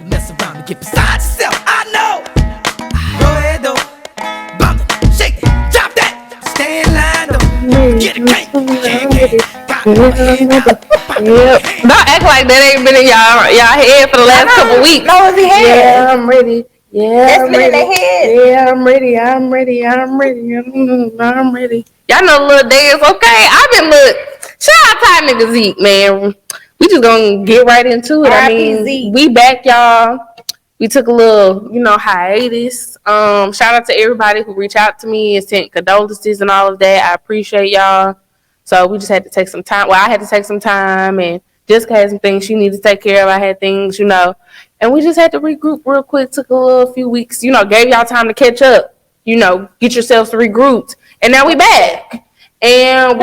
Mess around and get beside yourself. I know. Go ahead though. Bump it, shake it, drop that. Stay in line though. Get a cake. Don't act like that ain't been in y'all head for the last couple weeks. No, it's head. Yeah, I'm ready. Yeah, I'm ready. Yeah, I'm ready. I'm ready. Y'all know the little dance, okay? I've been shout out to our nigga Zeke, man. We just gonna get right into it. I mean, Zeke. We back, y'all. We took a little, hiatus. Shout out to everybody who reached out to me and sent condolences and all of that. I appreciate y'all. So we just had to take some time. Well, I had to take some time, and Jessica had some things she needed to take care of. I had things, and we just had to regroup real quick. Took a few weeks, gave y'all time to catch up, get yourselves regrouped. And now we back. And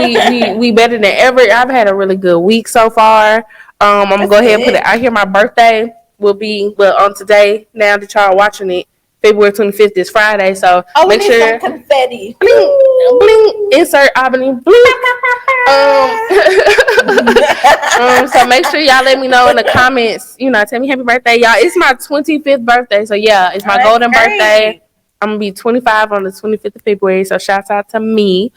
we better than ever. I've had a really good week so far. I'm going to go ahead and put it out here. My birthday will be, on today, now that y'all are watching it, February 25th is Friday. So make sure. Some confetti. Bling, bling, insert Albany. Bling. So make sure y'all let me know in the comments, tell me happy birthday, y'all. It's my 25th birthday. So yeah, it's my golden birthday. I'm going to be 25 on the 25th of February. So shouts out to me.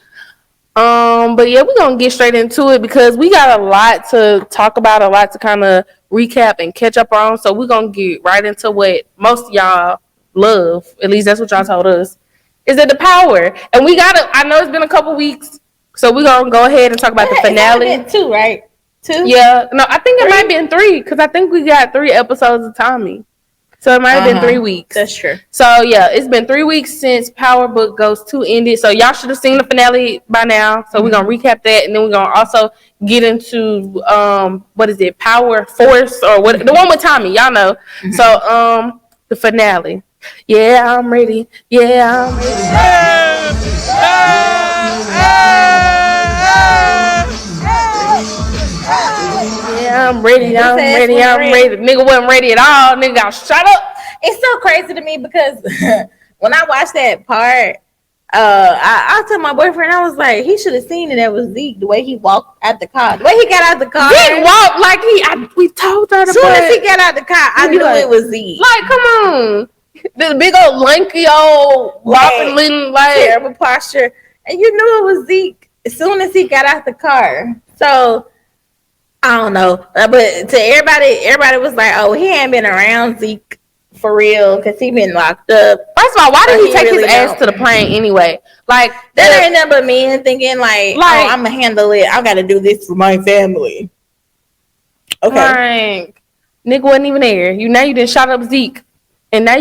But yeah, we're going to get straight into it because we got a lot to talk about, a lot to kind of recap and catch up on. So we're going to get right into what most of y'all love. At least that's what y'all told us. Is it the power? And I know it's been a couple weeks. So we're going to go ahead and talk about the finale. It's been 2, right? 2? Yeah. No, I think it might have been 3 because I think we got 3 episodes of Tommy. So it might have been 3 weeks. That's true. So yeah, it's been 3 weeks since Power Book Goes 2 ended. So y'all should have seen the finale by now. So we're gonna recap that, and then we're gonna also get into what is it, Power Force or what? The one with Tommy, y'all know. Mm-hmm. So the finale. Yeah, I'm ready. Yeah, I'm ready. Yeah, I'm ready. I'm ready. The nigga wasn't ready at all. Nigga got shut up. It's so crazy to me because when I watched that part, I told my boyfriend, I was like, he should have seen it. That was Zeke. The way he walked out the car, the way he got out the car. Zeke walked like we told her. As soon as he got out the car, I knew it was Zeke. Like, come on, this big old lanky old waffling, like terrible posture, and you knew it was Zeke as soon as he got out the car. So. I don't know, but to everybody was like, "Oh, he ain't been around Zeke for real because he been locked up." First of all, why did he take his ass to the plane anyway? Like that ain't nothing but men thinking like, "Oh, I'm gonna handle it. I gotta do this for my family." Okay, like, nigga wasn't even there. You didn't shot up Zeke, and now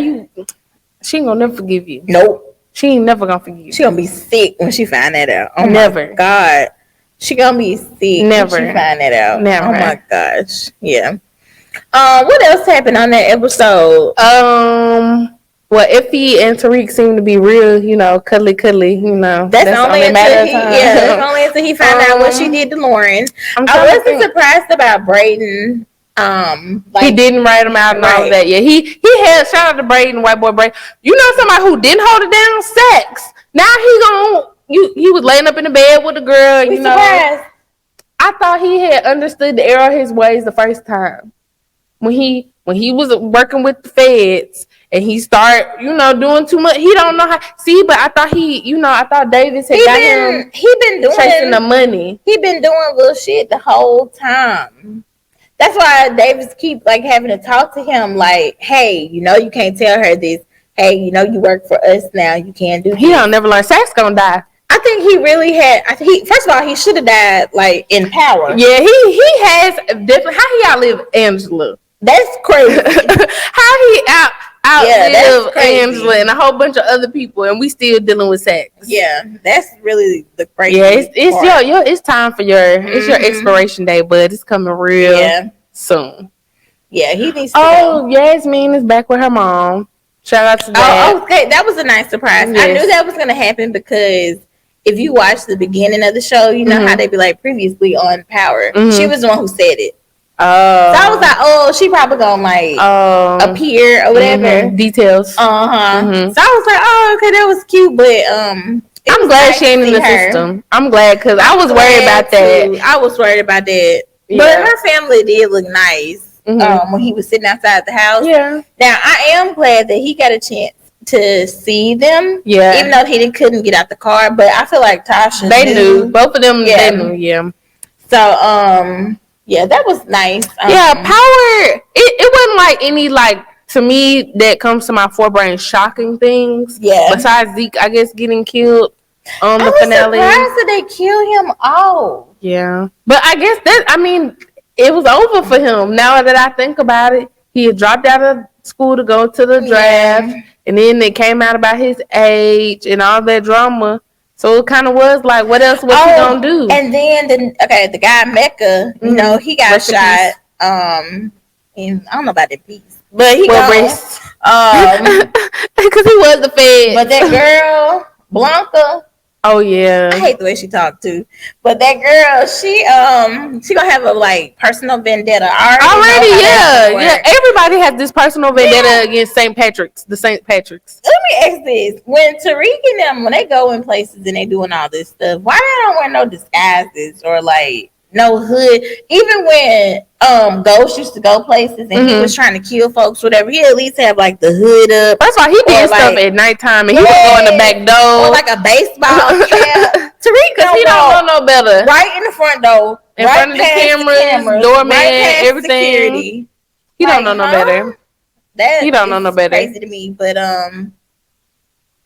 she ain't gonna never forgive you. Nope, she ain't never gonna forgive you. She gonna be sick when she find that out. Oh never, my God. She gonna be sick. Never. When she find that out. Never. Oh my gosh. Yeah. What else happened on that episode? Well, Effie and Tariq seem to be real, cuddly. That's only until he found out what she did to Lauren. I wasn't surprised about Brayden. He didn't write him out and all of that. Yeah, he had shout out to Brayden, white boy Brayden. Somebody who didn't hold it down, sex. Now he gonna. He was laying up in the bed with a girl, Surprised. I thought he had understood the error of his ways the first time. When he was working with the feds and he started, doing too much. He don't know how. See, but I thought I thought Davis had got him. He been doing chasing the money. He been doing little shit the whole time. That's why Davis keep having to talk to him like, hey, you can't tell her this. Hey, you work for us now. You can't do this. He don't never learn. Sack's gonna die. I think he really had. First of all, he should have died in Power. Yeah, he has definitely. How he outlive Angela? That's crazy. How he outlive Angela and a whole bunch of other people, and we still dealing with sex. Yeah, that's really the crazy. Yeah, it's time for it's your expiration day, bud. It's coming real soon. Yeah, he needs to go. Yasmin is back with her mom. Shout out to that. Oh, okay, that was a nice surprise. Yes. I knew that was gonna happen because if you watch the beginning of the show, you know how they be like previously on Power. She was the one who said it. Oh. So I was like, she probably gonna appear or whatever. Details. So I was like, okay, that was cute, but I'm glad she ain't in the system. I'm glad because I was worried about that. I was worried about that. Yeah. But her family did look nice. when he was sitting outside the house. Yeah. Now I am glad that he got a chance to see them. Yeah. Even though couldn't get out the car, but I feel like Tasha knew. Both of them. Yeah. They knew. Yeah. So yeah, that was nice. Yeah, power. It wasn't like any like. To me, that comes to my forebrain shocking things. Yeah. Besides Zeke, I guess, getting killed on the finale. I was surprised that they killed him off. Yeah. But I guess it was over for him. Now that I think about it, he had dropped out of school to go to the draft. Yeah. And then they came out about his age and all that drama. So it kind of was like, what else was he going to do? And then, the guy Mecca, you know, he got shot. And I don't know about the piece. But he because he was the Fed. But that girl Blanca, oh yeah, I hate the way she talked too. But that girl, she gonna have a like personal vendetta already. Yeah. Everybody has this personal vendetta against St. Patrick's, the St. Patrick's. Let me ask this: when Tariq and them, when they go in places and they doing all this stuff, why they don't wear no disguises or like no hood? Even when Ghost used to go places and he was trying to kill folks, whatever, he at least have like the hood up. That's why he did stuff at nighttime and he would go in the back door or like a baseball cap. Tariq, because he don't know no better. Right in the front door, in front of the cameras, doorman, everything. Security. He don't know no better. He don't know no better. Crazy to me, but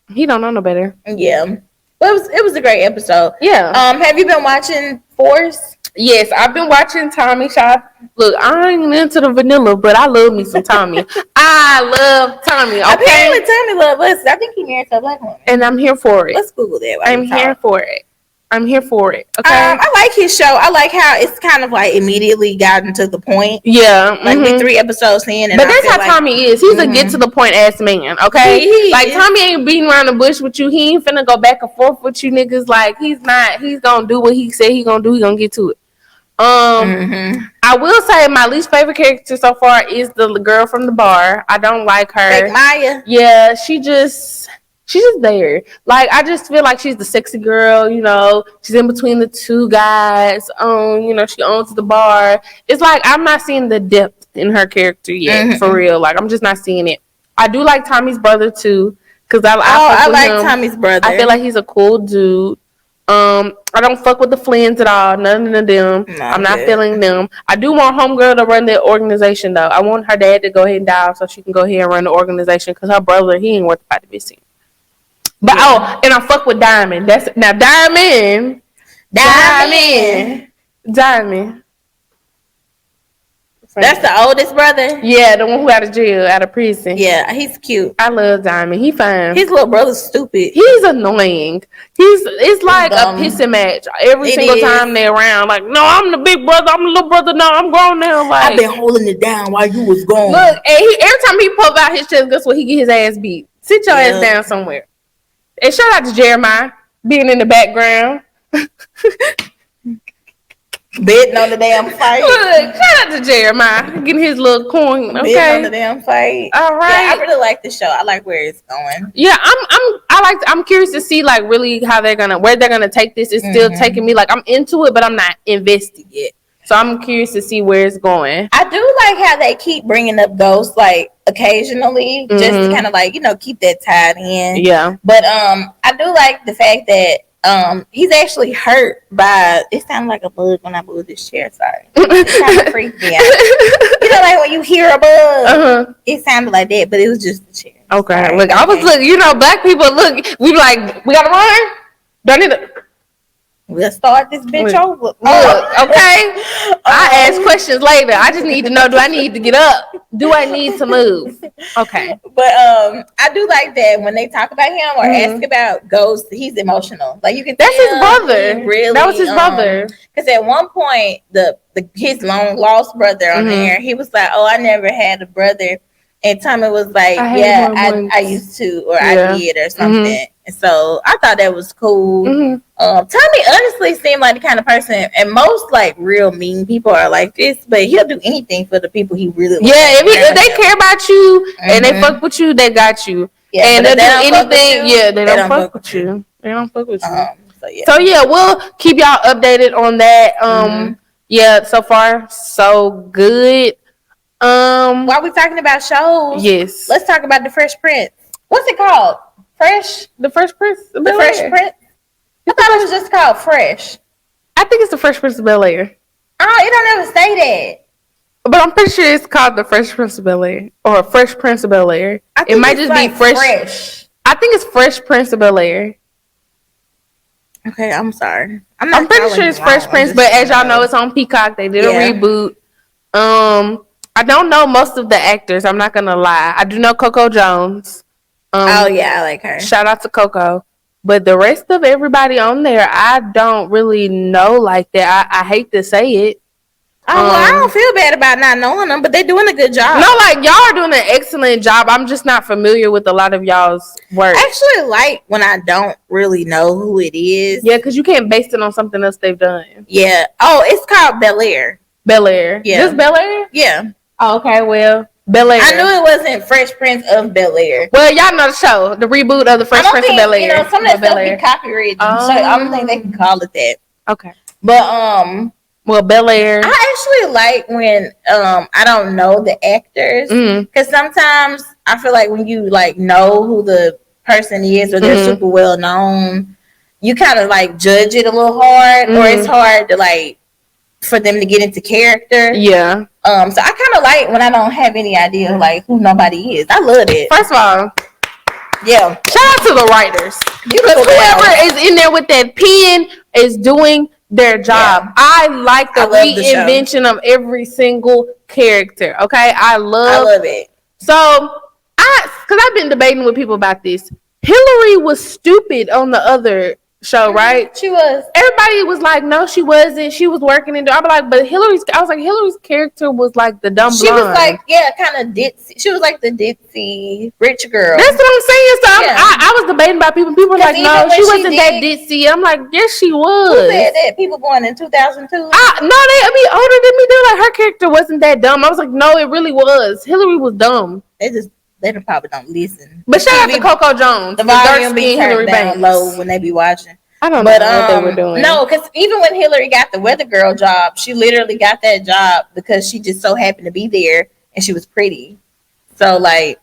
he don't know no better. Yeah, but it was a great episode. Yeah. Have you been watching Force? Yes, I've been watching Tommy Shop. Look, I ain't into the vanilla, but I love me some Tommy. I love Tommy. Okay? Apparently, Tommy love us. I think he married to a black woman. And I'm here for it. Let's Google that. I'm here for it. I'm here for it. Okay. I like his show. I like how it's kind of like immediately gotten to the point. Yeah. Like we 3 episodes in. And but that's how Tommy is. He's a get to the point ass man. Okay. He like Tommy ain't beating around the bush with you. He ain't finna go back and forth with you niggas. Like he's not. He's gonna do what he said he gonna do. He gonna get to it. I will say my least favorite character so far is the girl from the bar. I don't like her. Fake Maya. Yeah, she's just there. Like I just feel like she's the sexy girl, you know. She's in between the two guys. You know, she owns the bar. It's like I'm not seeing the depth in her character yet, for real. Like I'm just not seeing it. I do like Tommy's brother too, because I like Tommy's brother. I feel like he's a cool dude. I don't fuck with the Flynns at all. None of them. I'm not feeling them. I do want homegirl to run the organization though. I want her dad to go ahead and die off so she can go ahead and run the organization because her brother, he ain't worth about to be seen. But and I fuck with Diamond. That's now Diamond. That's the oldest brother? Yeah, the one who out of jail, out of prison. Yeah, he's cute. I love Diamond. He fine. His little brother's stupid. He's annoying. It's like a pissing match every single time they're around. Like, no, I'm the big brother. I'm the little brother. No, I'm grown now. Like, I've been holding it down while you was gone. Look, and every time he pop out his chest, guess what? He get his ass beat. Sit your ass down somewhere. And shout out to Jeremiah being in the background. Betting on the damn fight. Look, shout out to Jeremiah getting his little coin. Okay, betting on the damn fight. All right. Yeah, I really like the show. I like where it's going. Yeah, I'm curious to see like really how where they're gonna take this. It's still taking me like I'm into it, but I'm not invested yet. So I'm curious to see where it's going. I do like how they keep bringing up Ghost like occasionally, just to kind of like keep that tied in. Yeah. But I do like the fact that he's actually hurt by. It sounded like a bug when I moved this chair. Sorry, it kind of freaked me out. You know, like when you hear a bug, it sounded like that, but it was just the chair. Okay, sorry. Look, I was black people. Look, we gotta run. Don't need to. We'll start this bitch over. Look, okay. I ask questions later. I just need to know: do I need to get up? Do I need to move? Okay. But I do like that when they talk about him or ask about Ghost, he's emotional. Like you can. That's his brother. Really, that was his brother. Because at one point, his long lost brother on there, he was like, "Oh, I never had a brother." And Tommy was like, I used to, or I did, or something. And so I thought that was cool. Tommy honestly seemed like the kind of person, and most like real mean people are like this, but he'll do anything for the people he really loves. Yeah, if they care about you and they fuck with you, they got you. Yeah, and they'll do anything. They don't fuck with you. They don't fuck with you. So yeah, we'll keep y'all updated on that. Yeah, so far so good. While we talking about shows, yes, let's talk about the Fresh Prince. What's it called? The Fresh Prince. The Fresh Prince. I thought it was just called Fresh. I think it's the Fresh Prince of Bel-Air. Oh, it don't ever say that. But I'm pretty sure it's called the Fresh Prince of Bel-Air or Fresh Prince of Bel-Air. It might just be Fresh. I think it's Fresh Prince of Bel-Air. Okay, I'm sorry. I'm pretty sure it's Fresh Prince, but as y'all know, it's on Peacock. They did a reboot. I don't know most of the actors. I'm not gonna lie. I do know Coco Jones. Oh yeah, I like her. Shout out to Coco. But the rest of everybody on there, I don't really know like that. I hate to say it. Oh, well, I don't feel bad about not knowing them, but they're doing a good job. No, like, y'all are doing an excellent job. I'm just not familiar with a lot of y'all's work. I actually like when I don't really know who it is. Yeah, because you can't base it on something else they've done. Yeah. Oh, it's called Bel-Air. Bel-Air. Yeah. Just Bel-Air? Yeah. Oh, okay, well, Bel-Air. I knew it wasn't Fresh Prince of Bel-Air. Well, y'all know the show, the reboot of the Fresh Prince of Bel-Air. You know, some of that stuff be copyrighted, so I don't think they can call it that. Okay. But, well, Bel-Air. I actually like when I don't know the actors, because sometimes I feel like when you like know who the person is or they're super well known, you kind of like judge it a little hard, or it's hard to like for them to get into character. Yeah. So I kind of like when I don't have any idea like who nobody is. I love it. First of all, yeah. Shout out to the writers. Because whoever is in there with that pen is doing their job. Yeah. I like the reinvention of every single character. Okay, I love it. So because I've been debating with people about this. Hillary was stupid on the other show, right? She was. Everybody was like, no, she wasn't. She was working in. I was like, but Hillary's character was like the dumb. She was like, kind of ditzy. She was like the ditzy rich girl. That's what I'm saying. So I was debating about people. People were like, no, she wasn't that ditzy. I'm like, yes, she was. Who said that? People born in 2002. No, they be older than me. They're like, her character wasn't that dumb. I was like, no, it really was. Hillary was dumb. They probably don't listen. But shout out to Coco Jones. The volume be turned down low when they be watching. I don't know what they were doing. No, because even when Hillary got the weather girl job, she literally got that job because she just so happened to be there and she was pretty. So like,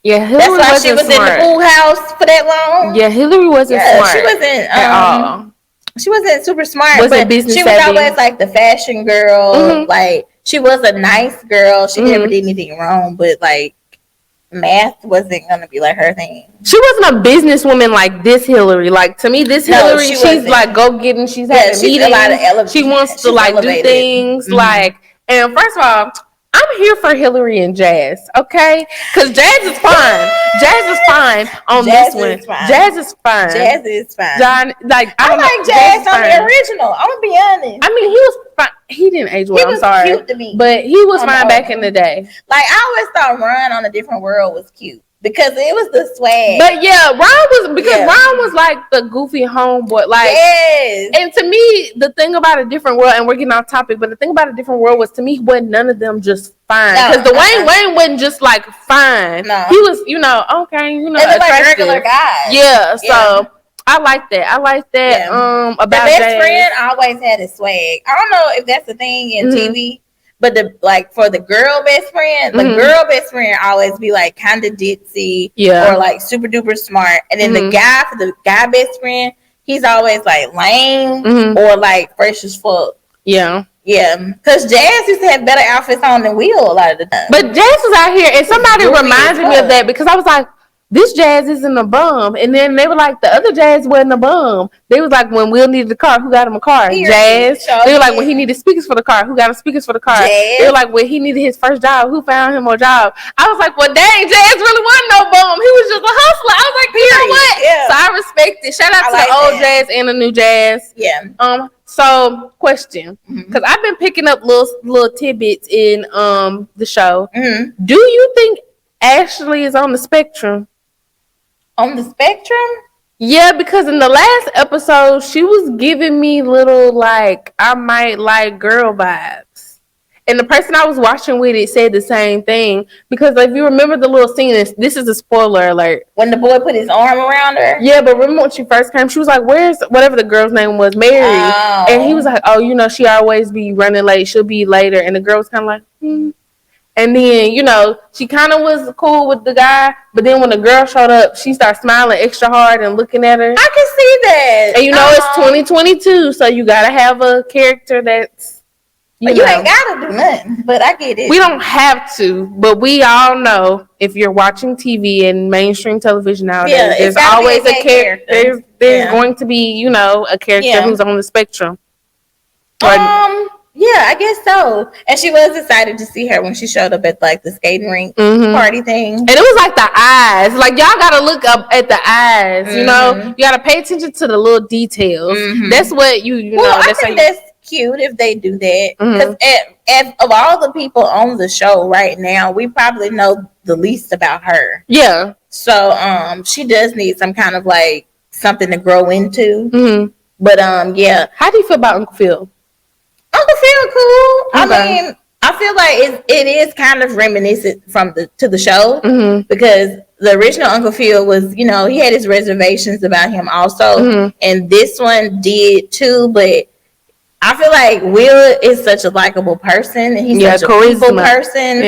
yeah, Hillary that's why she was smart. In the pool house for that long. Yeah, Hillary wasn't smart. She wasn't at all. She wasn't super smart. Wasn't but business she was savvy. always like the fashion girl. Like she was a nice girl. She never did anything wrong, but like math wasn't gonna be like her thing. She wasn't a businesswoman like this Hillary. Like to me, this Hillary, she's wasn't. Like go getting. She's having meetings. A lot of she wants to like elevated. Do things like. And first of all, I'm here for Hillary and Jazz, okay? Because Jazz is fine. Jazz is fine on this one. Jazz is fine. Jazz is fine. John, like I like Jazz on the original. I'm gonna be honest. I mean, he was fine. He didn't age well. I'm sorry, cute to me. But he was fine back in the day. Like I always thought Ron on A Different World was cute. Because it was the swag. But yeah, Ron was like the goofy homeboy. Like, yes. And to me, the thing about A Different World, and we're getting off topic, but the thing about A Different World was to me, wasn't none of them just fine. Because Wayne wasn't just like fine. No. He was, okay, attractive. Like regular guys. Yeah, so I like that. Yeah. About the best friend always had a swag. I don't know if that's the thing in TV. But for the girl best friend, the girl best friend always be like kind of ditzy, or like super duper smart. And then the guy for the guy best friend, he's always like lame or like fresh as fuck. Yeah. Yeah, because Jazz used to have better outfits on than Will a lot of the time. But Jazz was out here, and somebody reminded me of that because I was like, this Jazz isn't a bum. And then they were like, the other Jazz wasn't a bum. They was like, when Will needed a car, who got him a car? Jazz. They were like, when he needed speakers for the car, who got him speakers for the car? Jazz. They were like, when he needed his first job, who found him a job? I was like, well, dang, Jazz really wasn't no bum. He was just a hustler. I was like, you know what? Yeah. So I respect it. Shout out to the old Jazz and the new Jazz. Yeah. So question, because I've been picking up little tidbits in the show. Do you think Ashley is on the spectrum? On the spectrum? Yeah, because in the last episode, she was giving me little, like, I might like girl vibes. And the person I was watching with it said the same thing. Because if you remember the little scene, this is a spoiler alert. When the boy put his arm around her? Yeah, but remember when she first came, she was like, where's, whatever the girl's name was, Mary. Oh. And he was like, oh, she always be running late. She'll be later. And the girl was kind of like, And then, you know, she kind of was cool with the guy, but then when the girl showed up, she started smiling extra hard and looking at her. I can see that. And you know, it's 2022, so you gotta have a character that's, you ain't gotta do nothing, but I get it. We don't have to, but we all know if you're watching TV and mainstream television nowadays, there's always a character. There's going to be, you know, a character who's on the spectrum. Yeah, I guess so. And she was excited to see her when she showed up at like the skating rink party thing. And it was like the eyes. Like y'all gotta look up at the eyes. You know, you gotta pay attention to the little details. That's what you know. I think that's cute if they do that. Because of all the people on the show right now, we probably know the least about her. Yeah. So she does need some kind of like something to grow into. But yeah. How do you feel about Uncle Phil? Uncle Phil cool. Okay. I mean, I feel like it is kind of reminiscent to the show because the original Uncle Phil was, you know, he had his reservations about him also, and this one did too. But I feel like Will is such a likable person, and he's such a people person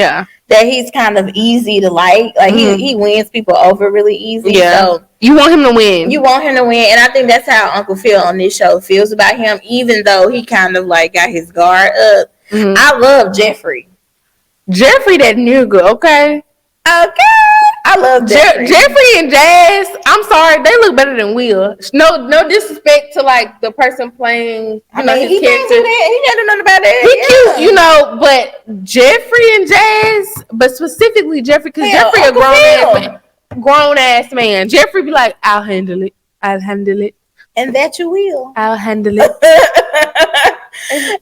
that he's kind of easy to like. Like he wins people over really easy. Yeah. So you want him to win. You want him to win. And I think that's how Uncle Phil on this show feels about him, even though he kind of like got his guard up. I love Jeffrey. Jeffrey, that nigga, okay? Okay. I love Jeffrey. Jeffrey and Jazz, I'm sorry, they look better than Will. No disrespect to like the person playing, his character. He can't do that. He can't do nothing about that. He cute, you know, but Jeffrey and Jazz, but specifically Jeffrey, because Jeffrey a grown ass man. Jeffrey be like, I'll handle it. And that you will. I'll handle it.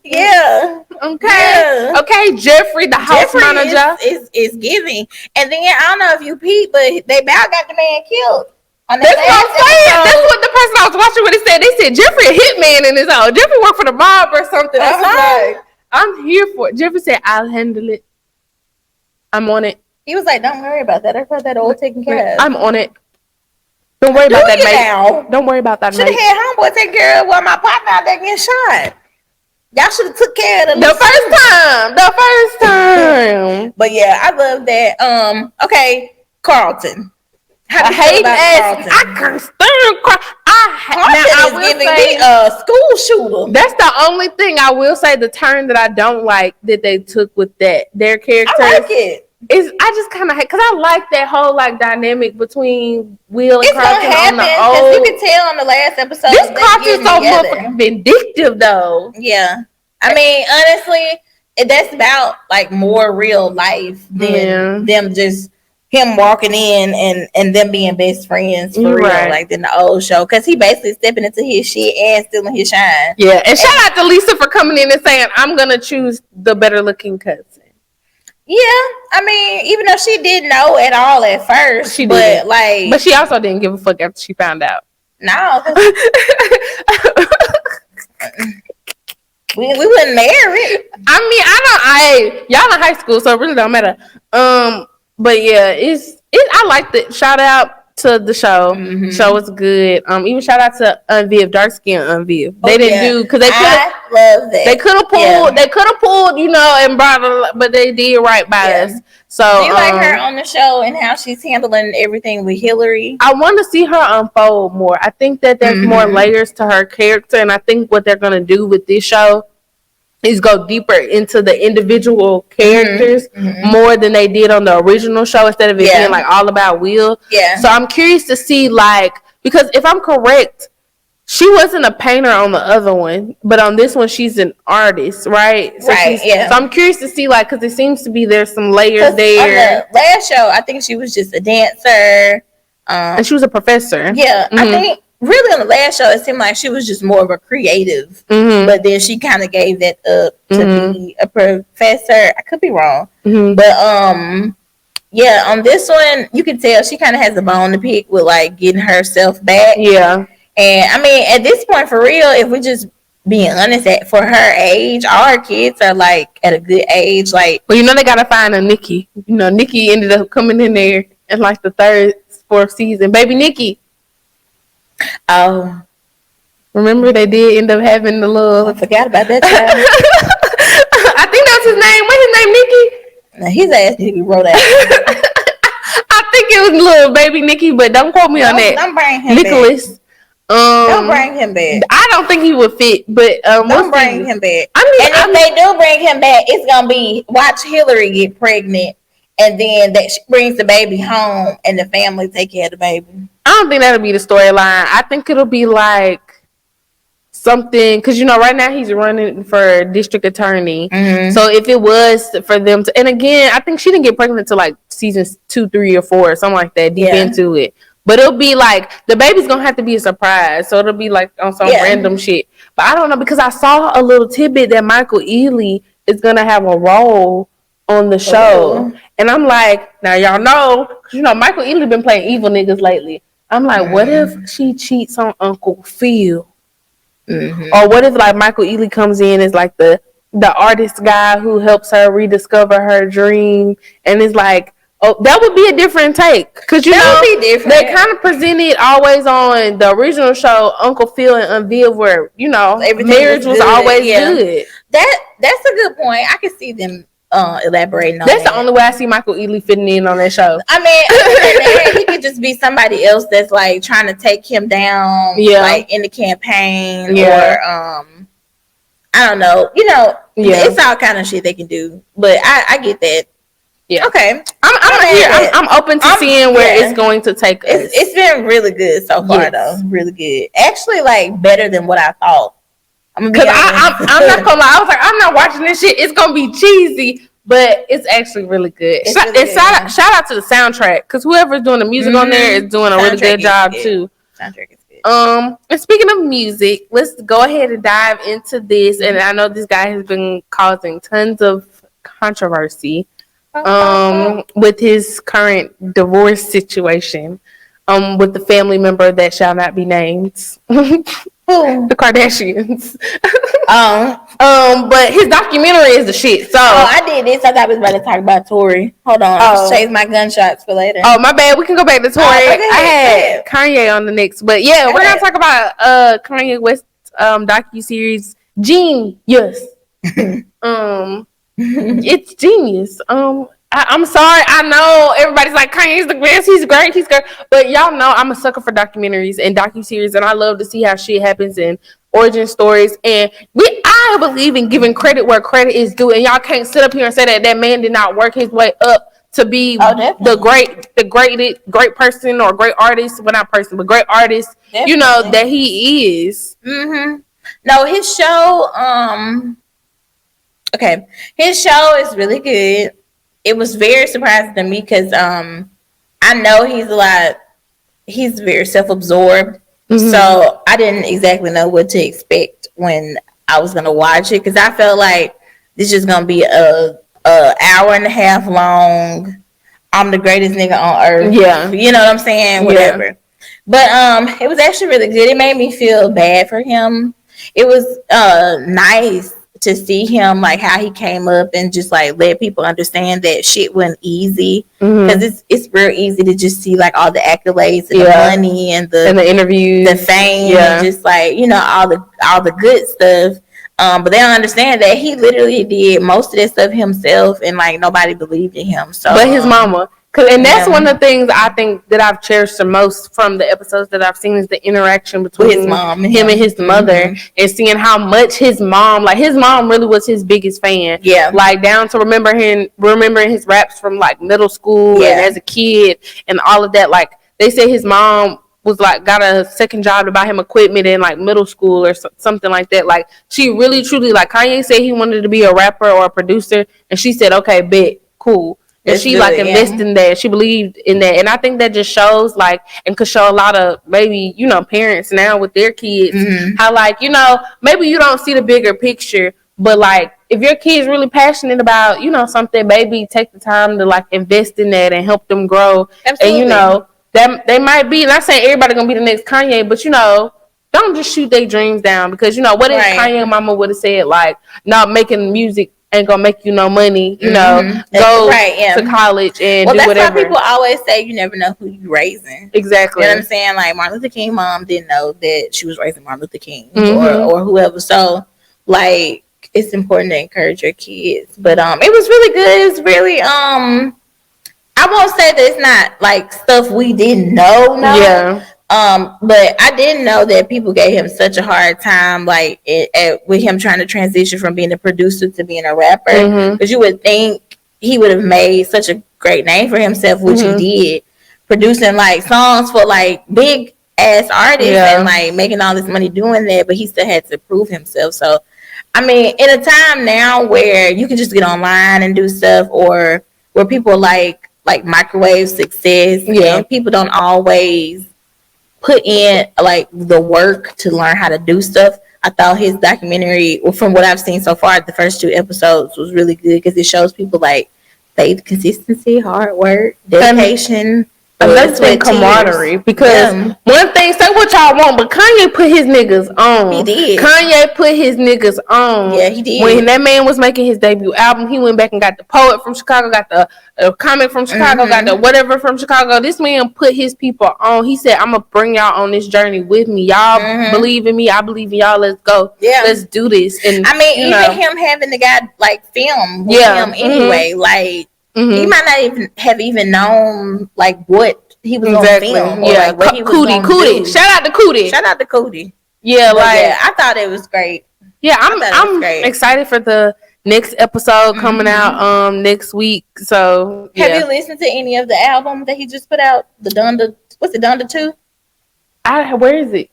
Yeah. Okay. Yeah. Okay, Jeffrey, the house manager. Is giving. And then I don't know if you peep, but they about got the man killed. That's what I'm saying. That's what the person I was watching when they said. They said Jeffrey a hitman in his own. Jeffrey worked for the mob or something. I was like, I'm here for it. Jeffrey said, I'll handle it. I'm on it. He was like, don't worry about that. I got that old taken care of. I'm on it. Don't worry about that, mate. Don't worry about that, mate. Should have had homeboy take care of while my partner out there getting shot. Y'all should have took care of the first time. But yeah, I love that. Okay, Carlton. I hate Carlton. I can't stand Carlton. Carlton is giving me a school shooter. That's the only thing I will say. The turn that I don't like that they took with their characters. I like it. I just kind of hate because I like that whole like dynamic between Will and it's Carlton on the old. You can tell on the last episode. This Carlton's so motherfucking vindictive, though. Yeah, I mean, honestly, that's about like more real life than them just him walking in and them being best friends for real, like than the old show. Because he basically stepping into his shit and stealing his shine. Yeah, and shout out to Lisa for coming in and saying, "I'm gonna choose the better looking cousin." Yeah, I mean, even though she didn't know at all at first, but she also didn't give a fuck after she found out. No, we wasn't married. I mean, y'all in high school, so it really don't matter. But yeah, I like the shout out to the show. Show was good. Even shout out to Unviv, dark skin Unviv. They didn't do because they love that. They could have pulled. They could have pulled, and brought. But they did right by us. So do you like her on the show and how she's handling everything with Hillary? I want to see her unfold more. I think that there's more layers to her character, and I think what they're gonna do with this show is go deeper into the individual characters more than they did on the original show instead of it being like all about Will. Yeah. So I'm curious to see because if I'm correct, she wasn't a painter on the other one, but on this one she's an artist, right? So So I'm curious to see because it seems to be there's some layers there. On the last show, I think she was just a dancer. And she was a professor. Yeah, I think. Really, on the last show, it seemed like she was just more of a creative, but then she kind of gave that up to be a professor. I could be wrong, but on this one, you can tell she kind of has a bone to pick with getting herself back. Yeah, and I mean, at this point, for real, if we just being honest, for her age, all her kids are at a good age. Well, they gotta find a Nikki. Nikki ended up coming in there in the third, fourth season. Baby Nikki. Oh, remember they did end up having the little. I forgot about that time. I think that's his name. What's his name, Nikki? Now, his ass need to be rolled out. I think it was little baby Nicky, but don't quote me on that. Don't bring him Nicholas. back. Don't bring him back. I don't think he would fit, but don't bring him back. If they do bring him back, it's gonna be watch Hillary get pregnant, and then that she brings the baby home, and the family take care of the baby. I don't think that'll be the storyline. I think it'll be like something, because right now he's running for district attorney. Mm-hmm. So if it was for them to, and again, I think she didn't get pregnant until like seasons 2, 3, or 4, or something like that, deep into it. But it'll be like the baby's gonna have to be a surprise, so it'll be like on some random shit. But I don't know, because I saw a little tidbit that Michael Ealy is gonna have a role on the show, and I'm like, now y'all know, Michael Ealy been playing evil niggas lately. I'm like, what if she cheats on Uncle Phil? Mm-hmm. Or what if like Michael Ealy comes in as like the artist guy who helps her rediscover her dream, and it's like, oh, that would be a different take, because would be different. They kind of presented always on the original show, Uncle Phil and Unveiled, where marriage was always good. That's a good point. I can see them elaborating on that's the only way I see Michael Ealy fitting in on that show. I mean, he could just be somebody else that's like trying to take him down, like in the campaign, or I don't know. It's all kind of shit they can do, but I get that. Yeah. Okay. I'm open to seeing where it's going to take us. It's been really good so far, though. Really good. Actually, like better than what I thought. Because I'm not gonna lie, I was like, I'm not watching this shit. It's gonna be cheesy, but it's actually really good. Shout out to the soundtrack, because whoever's doing the music on there is doing a really good job too. Soundtrack is good. And speaking of music, let's go ahead and dive into this. And I know this guy has been causing tons of controversy with his current divorce situation with the family member that shall not be named. The Kardashians. But his documentary is the shit. So I did this. I thought we was about to talk about Tory. Hold on, I'll save my gunshots for later. Oh, my bad. We can go back to Tory. I had Kanye on the next, but we're gonna talk about Kanye West docu-series Genius. It's genius. I'm sorry. I know everybody's like, Kanye's the best. He's great. But y'all know I'm a sucker for documentaries and docuseries, and I love to see how shit happens and origin stories. And I believe in giving credit where credit is due. And y'all can't sit up here and say that man did not work his way up to be the great person or great artist. Well, not person, but great artist. Definitely. That he is. Mm-hmm. No, his show. Okay, his show is really good. It was very surprising to me because I know he's very self-absorbed. Mm-hmm. So I didn't exactly know what to expect when I was going to watch it, because I felt like this is going to be a hour and a half long, I'm the greatest nigga on earth. Yeah. You know what I'm saying? Whatever. Yeah. But it was actually really good. It made me feel bad for him. It was nice to see him, like how he came up and just like let people understand that shit wasn't easy, because it's real easy to just see like all the accolades and the money and the interviews, the fame, and just like all the good stuff. But they don't understand that he literally did most of that stuff himself, and like nobody believed in him. So, but his mama. And that's one of the things I think that I've cherished the most from the episodes that I've seen, is the interaction between his mom and him and his mother, and seeing how much his mom really was his biggest fan. Yeah. Like down to remembering his raps from like middle school and as a kid and all of that. Like they say his mom was like got a second job to buy him equipment in like middle school or something like that. Like she really truly, like Kanye said he wanted to be a rapper or a producer, and she said, okay, bet, cool. And she good, like invested in that. She believed in that. And I think that just shows like, and could show a lot of maybe, parents now with their kids, how like, maybe you don't see the bigger picture, but like if your kid's really passionate about, something, maybe take the time to like invest in that and help them grow. Absolutely. And that they might be, not saying everybody gonna be the next Kanye, but don't just shoot their dreams down, because what if Kanye mama would have said like, not making music ain't gonna make you no money, go to college and do whatever. That's why people always say you never know who you raising. Exactly. You know what I'm saying? Like Martin Luther King mom didn't know that she was raising Martin Luther King or whoever. So like it's important to encourage your kids. But it was really good. It was really I won't say that it's not like stuff we didn't know. Yeah. But I didn't know that people gave him such a hard time, like with him trying to transition from being a producer to being a rapper. Because you would think he would have made such a great name for himself, which he did, producing like songs for like big ass artists and like making all this money doing that. But he still had to prove himself. So, I mean, in a time now where you can just get online and do stuff, or where people like microwave success, and people don't always put in like the work to learn how to do stuff. I thought his documentary, from what I've seen so far, the first 2 episodes was really good because it shows people like faith, consistency, hard work, dedication. And that's been camaraderie, because one thing, say what y'all want, but Kanye put his niggas on. He did. Kanye put his niggas on. Yeah, he did. When that man was making his debut album, he went back and got the poet from Chicago, got the comic from Chicago, got the whatever from Chicago. This man put his people on. He said, I'm going to bring y'all on this journey with me. Y'all believe in me. I believe in y'all. Let's go. Yeah. Let's do this. And I mean, even him having the guy like film with him anyway, like, he might not even have known like what he was on film, or like what he was Cootie. Shout out to Cootie. Yeah, I thought it was great. Yeah, I'm excited for the next episode coming out next week. So have you listened to any of the album that he just put out? The Donda, what's it, Donda 2? Where is it?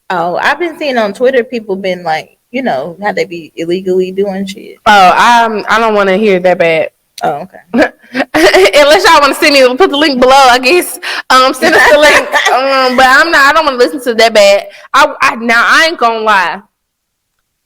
Oh, I've been seeing on Twitter people been like, you know, how they be illegally doing shit. Oh, I don't want to hear that bad. Oh, okay. Unless y'all want to send me, put the link below, I guess. Send us the link. But I don't want to listen to that bad. I ain't gonna lie.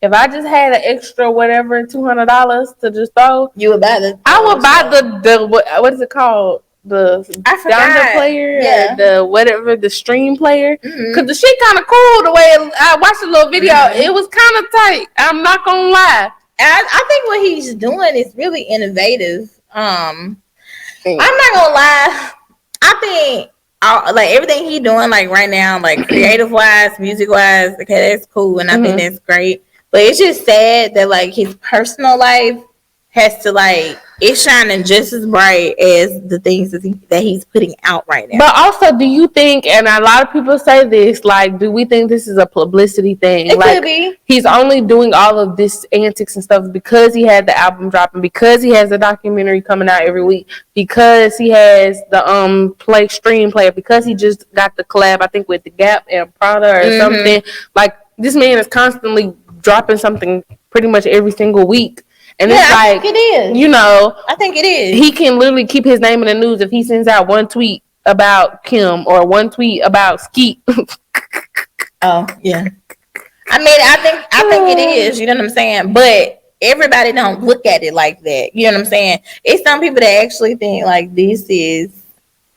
If I just had an extra whatever $200 to just throw, you would buy the. I would buy the what is it called? The Donda player, the whatever, the stream player. Cause the shit kind of cool. The way I watched the little video, it was kind of tight. I'm not gonna lie. I think what he's doing is really innovative. I'm not gonna lie. I think like everything he's doing, like right now, like creative wise, music wise, okay, that's cool, and I think that's great. But it's just sad that like his personal life has to like, it's shining just as bright as the things that he's putting out right now. But also, do you think, and a lot of people say this, like, do we think this is a publicity thing? It like, could be. He's only doing all of this antics and stuff because he had the album dropping, because he has the documentary coming out every week, because he has the stream player, because he just got the collab, I think, with the Gap and Prada or something. Like, this man is constantly dropping something pretty much every single week. And it's like, I think it is. You know, I think it is. He can literally keep his name in the news if he sends out one tweet about Kim or one tweet about Skeet. Oh, yeah. I mean, I think it is, you know what I'm saying? But everybody don't look at it like that. You know what I'm saying? It's some people that actually think like this is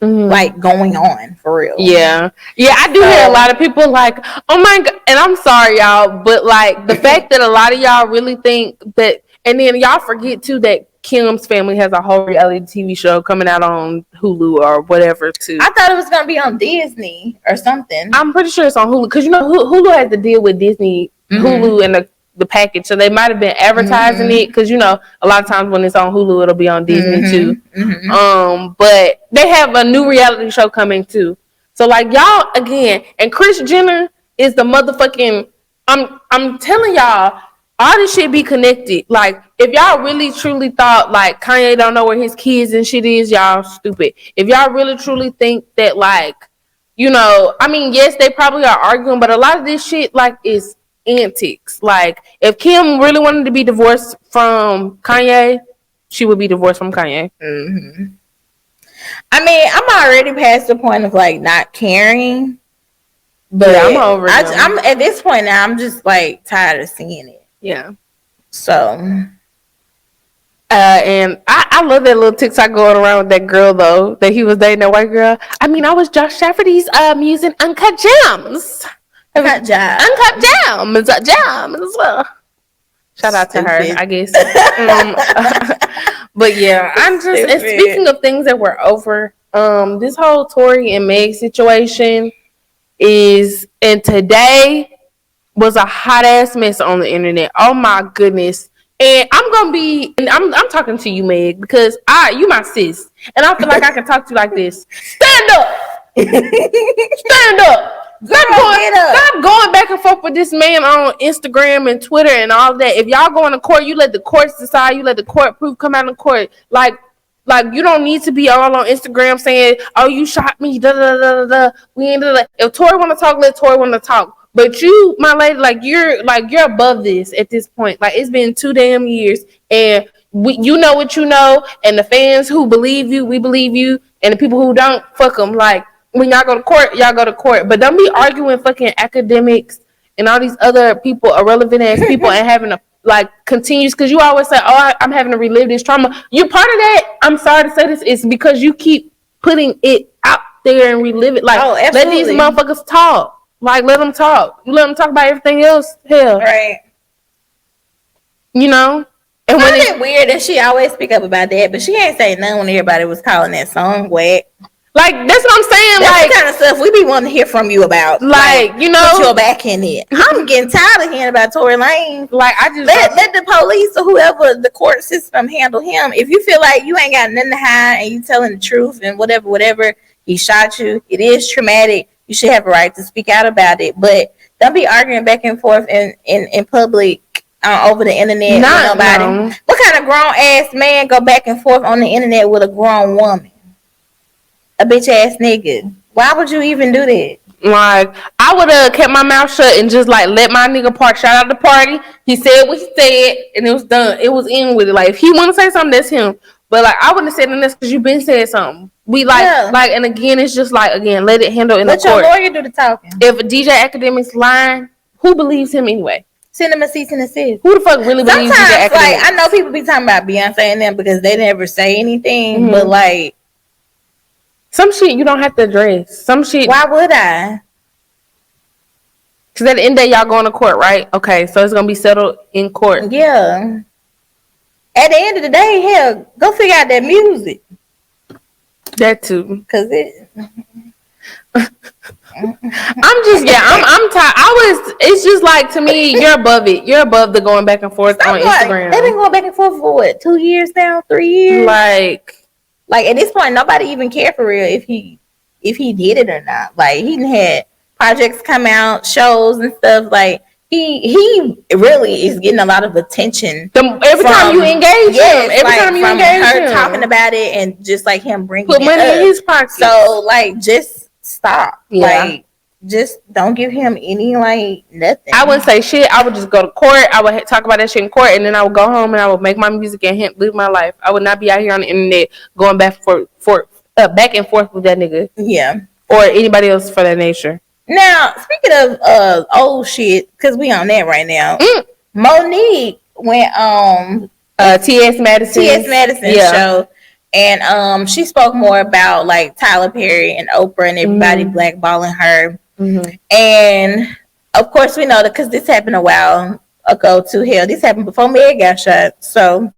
like going on for real. Yeah. Yeah, I do hear a lot of people like, oh my God, and I'm sorry y'all, but like the fact that a lot of y'all really think that, and then y'all forget too that Kim's family has a whole reality TV show coming out on Hulu or whatever too. I thought it was gonna be on Disney or something. I'm pretty sure it's on Hulu because you know Hulu has to deal with Disney, Hulu and the package, so they might have been advertising it because you know a lot of times when it's on Hulu it'll be on Disney too. But they have a new reality show coming too. So like y'all again, and Kris Jenner is the motherfucking. I'm telling y'all. All this shit be connected. Like, if y'all really truly thought, like, Kanye don't know where his kids and shit is, y'all stupid. If y'all really truly think that, like, you know, I mean, yes, they probably are arguing, but a lot of this shit, like, is antics. Like, if Kim really wanted to be divorced from Kanye, she would be divorced from Kanye. I mean, I'm already past the point of, like, not caring. But yeah, I'm over it. I'm at this point now, I'm just, like, tired of seeing it. Yeah. So. And I love that little TikTok going around with that girl, though, that he was dating, that white girl. I mean, I was Josh Safferty's using Uncut Gems. Uncut Gems. Uncut Gems. Gems as well. Shout out to her, I guess. But yeah, I'm just, and speaking of things that were over, this whole Tory and Meg situation is, and today, was a hot ass mess on the internet. Oh my goodness. And I'm talking to you, Meg, because you my sis. And I feel like I can talk to you like this. Stand up. Stand up. Stop going back and forth with this man on Instagram and Twitter and all that. If y'all go to court, you let the courts decide. You let the court proof come out in court. Like you don't need to be all on Instagram saying, "Oh, you shot me." Da da da da da. We ain't da. If Tory want to talk, let Tory want to talk. But you, my lady, you're above this at this point. Like, it's been 2 damn years, and you know what you know, and the fans who believe you, we believe you, and the people who don't, fuck them. Like, when y'all go to court, y'all go to court. But don't be arguing fucking academics and all these other people, irrelevant ass people, and having a continues, because you always say, "Oh, I'm having to relive this trauma." You're part of that. I'm sorry to say this. It's because you keep putting it out there and relive it. Let these motherfuckers talk. Let them talk. You let them talk about everything else. Hell, right? You know. And when it's weird that she always speak up about that, but she ain't say nothing when everybody was calling that song whack. That's what I'm saying. That's the kind of stuff we be wanting to hear from you about. You know, put your back in it. I'm getting tired of hearing about Tory Lanez. I just let the police or whoever, the court system, handle him. If you feel like you ain't got nothing to hide and you telling the truth and whatever, he shot you. It is traumatic. You should have a right to speak out about it. But don't be arguing back and forth in public over the internet with nobody. No. What kind of grown ass man go back and forth on the internet with a grown woman? A bitch ass nigga. Why would you even do that? I would have kept my mouth shut and just let my nigga park. Shout out the party. He said what he said, and it was done. It was in with it. If he want to say something, that's him. But I wouldn't have said nothing because you been saying something. We and again, it's just again, let it handle in the court. Let your lawyer do the talking. If a DJ Academic's lying, who believes him anyway? Send him a cease and desist. Who the fuck really believes DJ Academics? I know people be talking about Beyonce and them because they never say anything, but some shit you don't have to address. Some shit. Why would I? Because at the end of the day, y'all going to court, right? Okay, so it's going to be settled in court. Yeah. At the end of the day, hell, go figure out that music. That too. Because I'm tired. It's just to me, you're above it. You're above the going back and forth on Instagram. They've been going back and forth for what, 2 years now? 3 years? At this point, nobody even cared for real if he did it or not. He had projects come out, shows and stuff. He really is getting a lot of attention. Every time you engage him, every time you engage her talking about it, and just him bringing put money in his pocket. So just stop. Yeah. Just don't give him any nothing. I wouldn't say shit. I would just go to court. I would talk about that shit in court, and then I would go home and I would make my music and live my life. I would not be out here on the internet going back and forth with that nigga. Yeah. Or anybody else for that nature. Now, speaking of old shit, because we on that right now, Monique went on T.S. Madison show, and she spoke more about Tyler Perry and Oprah and everybody blackballing her. And of course we know that because this happened a while ago too. Hell, this happened before Meg got shot. So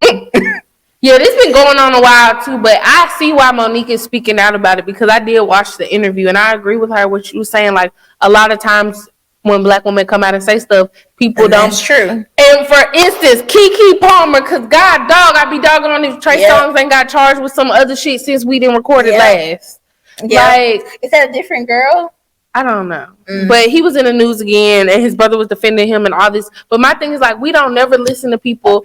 yeah, this been going on a while too. But I see why Monique is speaking out about it, because I did watch the interview and I agree with her what she was saying. A lot of times when black women come out and say stuff, people don't. That's true. And for instance, Keke Palmer, because God dog, I be dogging on these Trey Songz ain't got charged with some other shit since we didn't record it last. Yeah. Is that a different girl? I don't know. But he was in the news again and his brother was defending him and all this. But my thing is we don't never listen to people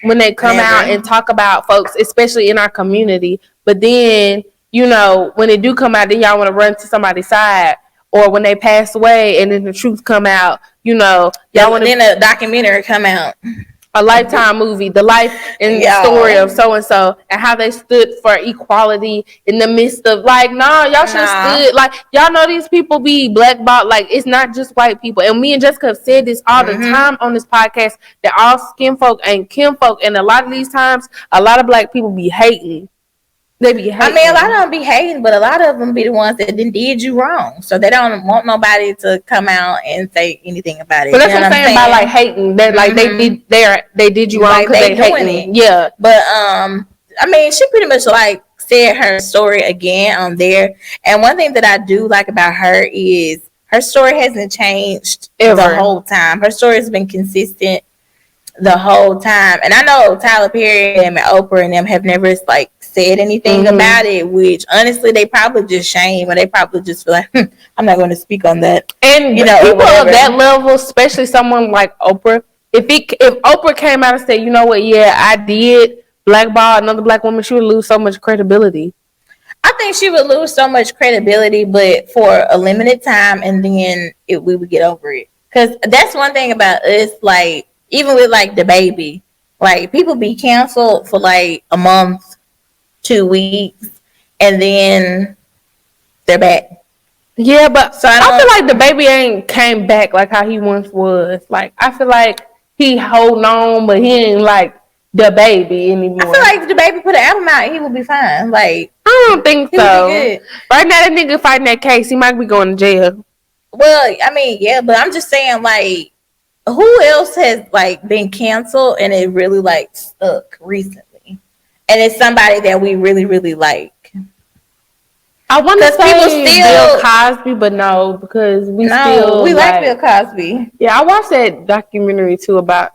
when they come out and talk about folks, especially in our community. But then, when they do come out, then y'all want to run to somebody's side. Or when they pass away and then the truth come out, y'all want to. Then a documentary come out. A Lifetime movie, the life and story of so and so, and how they stood for equality in the midst of y'all should have stood. Y'all know these people be blackballed. It's not just white people. And me and Jessica have said this all the time on this podcast, that all skin folk ain't kin folk, and a lot of these times, a lot of black people be hating. They be hating. I mean, a lot of them be hating, but a lot of them be the ones that did you wrong. So they don't want nobody to come out and say anything about it. But that's what I'm saying by hating. That they did you wrong because they hating it. Yeah. But I mean, she pretty much said her story again on there. And one thing that I do like about her is her story hasn't changed ever the whole time. Her story has been consistent the whole time. And I know Tyler Perry and Oprah and them have never like said anything about it, which honestly they probably just shame, or they probably just feel like I'm not going to speak on that. And you know, people of that level, especially someone like Oprah, if Oprah came out and said, you know what, yeah, I did blackball another black woman, she would lose so much credibility. I think she would lose so much credibility, but for a limited time, and then we would get over it. Because that's one thing about us, like, even with, like, the baby, like, people be canceled for, like, a month, 2 weeks, and then they're back. Yeah, but so I feel like the baby ain't came back like how he once was. Like, I feel like he holding on, but he ain't like the baby anymore. I feel like if the baby put an album out, he would be fine. Like, I don't think so. Right now, that nigga fighting that case, he might be going to jail. Well, I mean, yeah, but I'm just saying, like, who else has like been canceled and it really like stuck recently? And it's somebody that we really, really like. I want to say Bill Cosby, but no, because we like Bill Cosby. Yeah, I watched that documentary too about.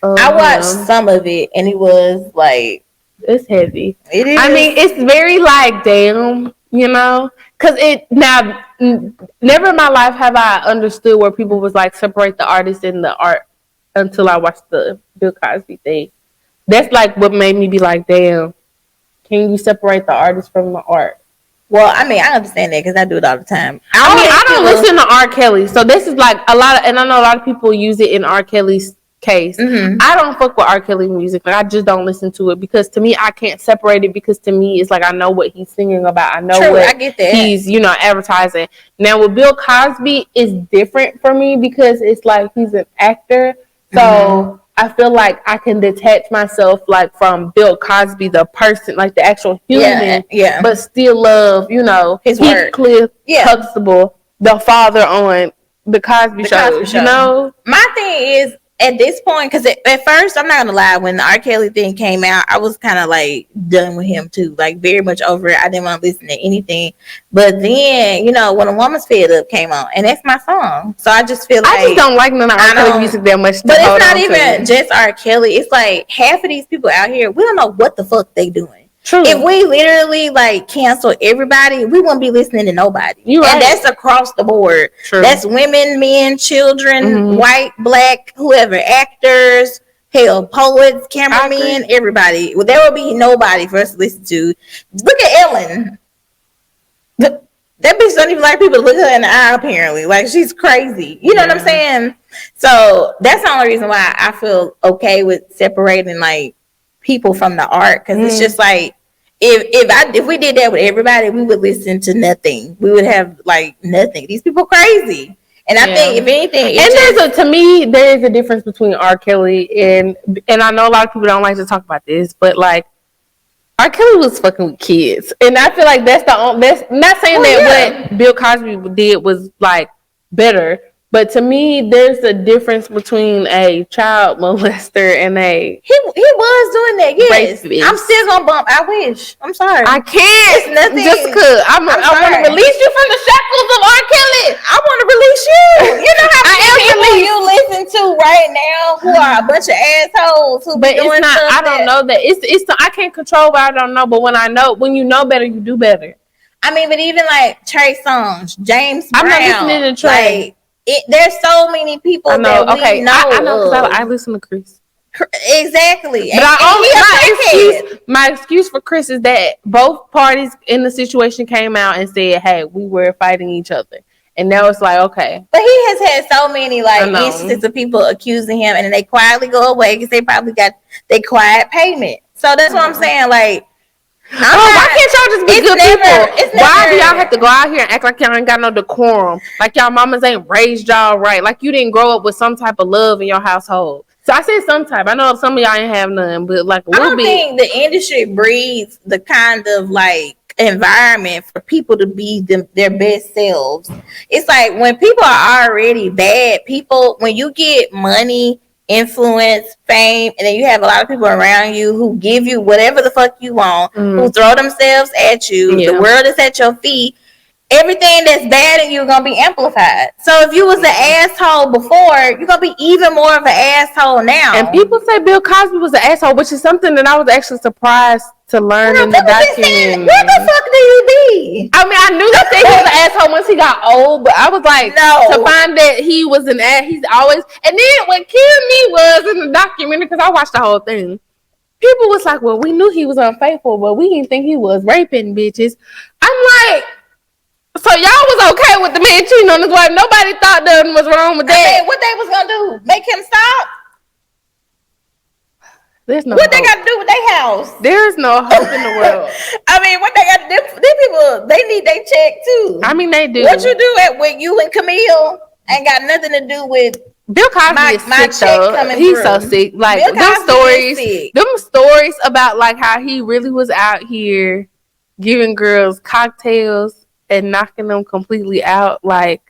I watched some of it, and it was like, it's heavy. It is. I mean, it's very like, damn, you know, because now never in my life have I understood where people was like separate the artist and the art until I watched the Bill Cosby thing. That's like what made me be like, damn, can you separate the artist from the art? Well, I mean, I understand that because I do it all the time. I don't listen to R. Kelly, so this is like a lot of, and I know a lot of people use it in R. Kelly's case. I don't fuck with R. Kelly music. Like, I just don't listen to it because to me, I can't separate it because to me, it's like I know what he's singing about. I know what I get that. He's, you know, advertising. Now with Bill Cosby, it's different for me because it's like he's an actor, so I feel like I can detach myself like from Bill Cosby, the person, like the actual human, but still love, you know, his work. Heathcliff Huxtable, the father on the Cosby Show. You know, my thing is at this point, because at first, I'm not gonna lie, when the R. Kelly thing came out, I was kind of like done with him too, like very much over it. I didn't want to listen to anything. But then, you know, when A Woman's Fed Up came on, and that's my song, so I just feel like I just don't like none of R. Kelly music that much. But it's not even just R. Kelly. It's like half of these people out here, we don't know what the fuck they doing. True. If we literally like cancel everybody, we won't be listening to nobody. And that's across the board. True. That's women, men, children, white, black, whoever, actors, hell, poets, cameramen, everybody. Well, there will be nobody for us to listen to. Look at Ellen. That bitch don't even like people to look her in the eye, apparently. Like, she's crazy. You know what I'm saying? So that's the only reason why I feel okay with separating like people from the art, because it's just like if we did that with everybody, we would listen to nothing. We would have like nothing. These people crazy. And I think if anything, there is a difference between R. Kelly and I know a lot of people don't like to talk about this, but like R. Kelly was fucking with kids, and I feel like that's not saying what Bill Cosby did was like better. But to me, there's a difference between a child molester and a he was doing that. Yes, rapist. I'm still gonna bump. I wish. I'm sorry. I can't. It's nothing. Just because I want to release you from the shackles of R. Kelly. I want to release you. You know how many people you listen to right now who are a bunch of assholes who be doing stuff. I don't know that. It's I can't control what I don't know. But when you know better, you do better. I mean, but even like Trey Songz, James Brown. I'm not listening to Trey. Like, there's so many people that we know. I know because I listen to Chris. Exactly. But my excuse for Chris is that both parties in the situation came out and said, hey, we were fighting each other. And now it's like, okay. But he has had so many like instances of people accusing him, and then they quietly go away because they probably got their quiet payment. So that's what I'm saying. Like, why can't y'all just be good people? Why do y'all have to go out here and act like y'all ain't got no decorum? Like y'all mamas ain't raised y'all right? Like you didn't grow up with some type of love in your household. So I said some type. I know some of y'all ain't have none, but like a little bit. I don't think the industry breeds the kind of like environment for people to be their best selves. It's like when people are already bad, when you get money, influence, fame, and then you have a lot of people around you who give you whatever the fuck you want, who throw themselves at you, the world is at your feet, everything that's bad in you gonna be amplified. So if you was an asshole before, you're gonna be even more of an asshole now. And people say Bill Cosby was an asshole, which is something that I was actually surprised to learn in the documentary. Where the fuck do you be? I mean, I knew that he was an asshole once he got old, but I was like, no. To find that he was an ass, he's always. And then what killed me was in the documentary, because I watched the whole thing. People was like, well, we knew he was unfaithful, but we didn't think he was raping bitches. I'm like, so y'all was okay with the man cheating on his wife? Nobody thought nothing was wrong with that. I mean, what they was gonna do? Make him stop? There's no what hope. They got to do with their house? There is no hope in the world. I mean, what they got to do? These people, they need their check too. I mean, they do. What you do with you and Camille ain't got nothing to do with Bill Cosby is sick though. He's so sick. Like them stories about like how he really was out here giving girls cocktails and knocking them completely out, like.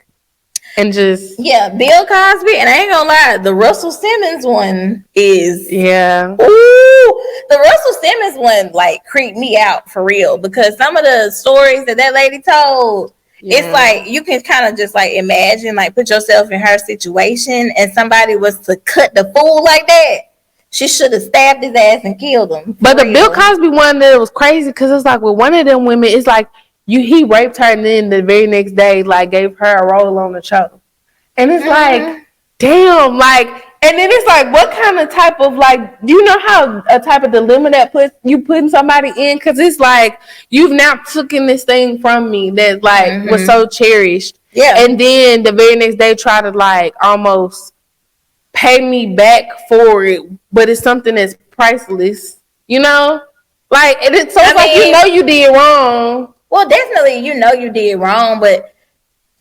And just Bill Cosby, and I ain't gonna lie, the Russell Simmons one is Ooh, the Russell Simmons one like creeped me out for real, because some of the stories that lady told, it's like you can kind of just like imagine, like put yourself in her situation, and somebody was to cut the fool like that, she should have stabbed his ass and killed him. But the Bill Cosby one, that was crazy, because it's like with one of them women, it's like. He raped her, and then the very next day, like, gave her a role on the show. And it's like, damn, like, and then it's like, what kind of type of, like, do you know how a type of dilemma that putting somebody in? Because it's like, you've now taken this thing from me that, like, was so cherished. Yeah. And then the very next day, try to, like, almost pay me back for it, but it's something that's priceless, you know? Like, it's so like, you know you did wrong. Well, definitely, you know you did wrong, but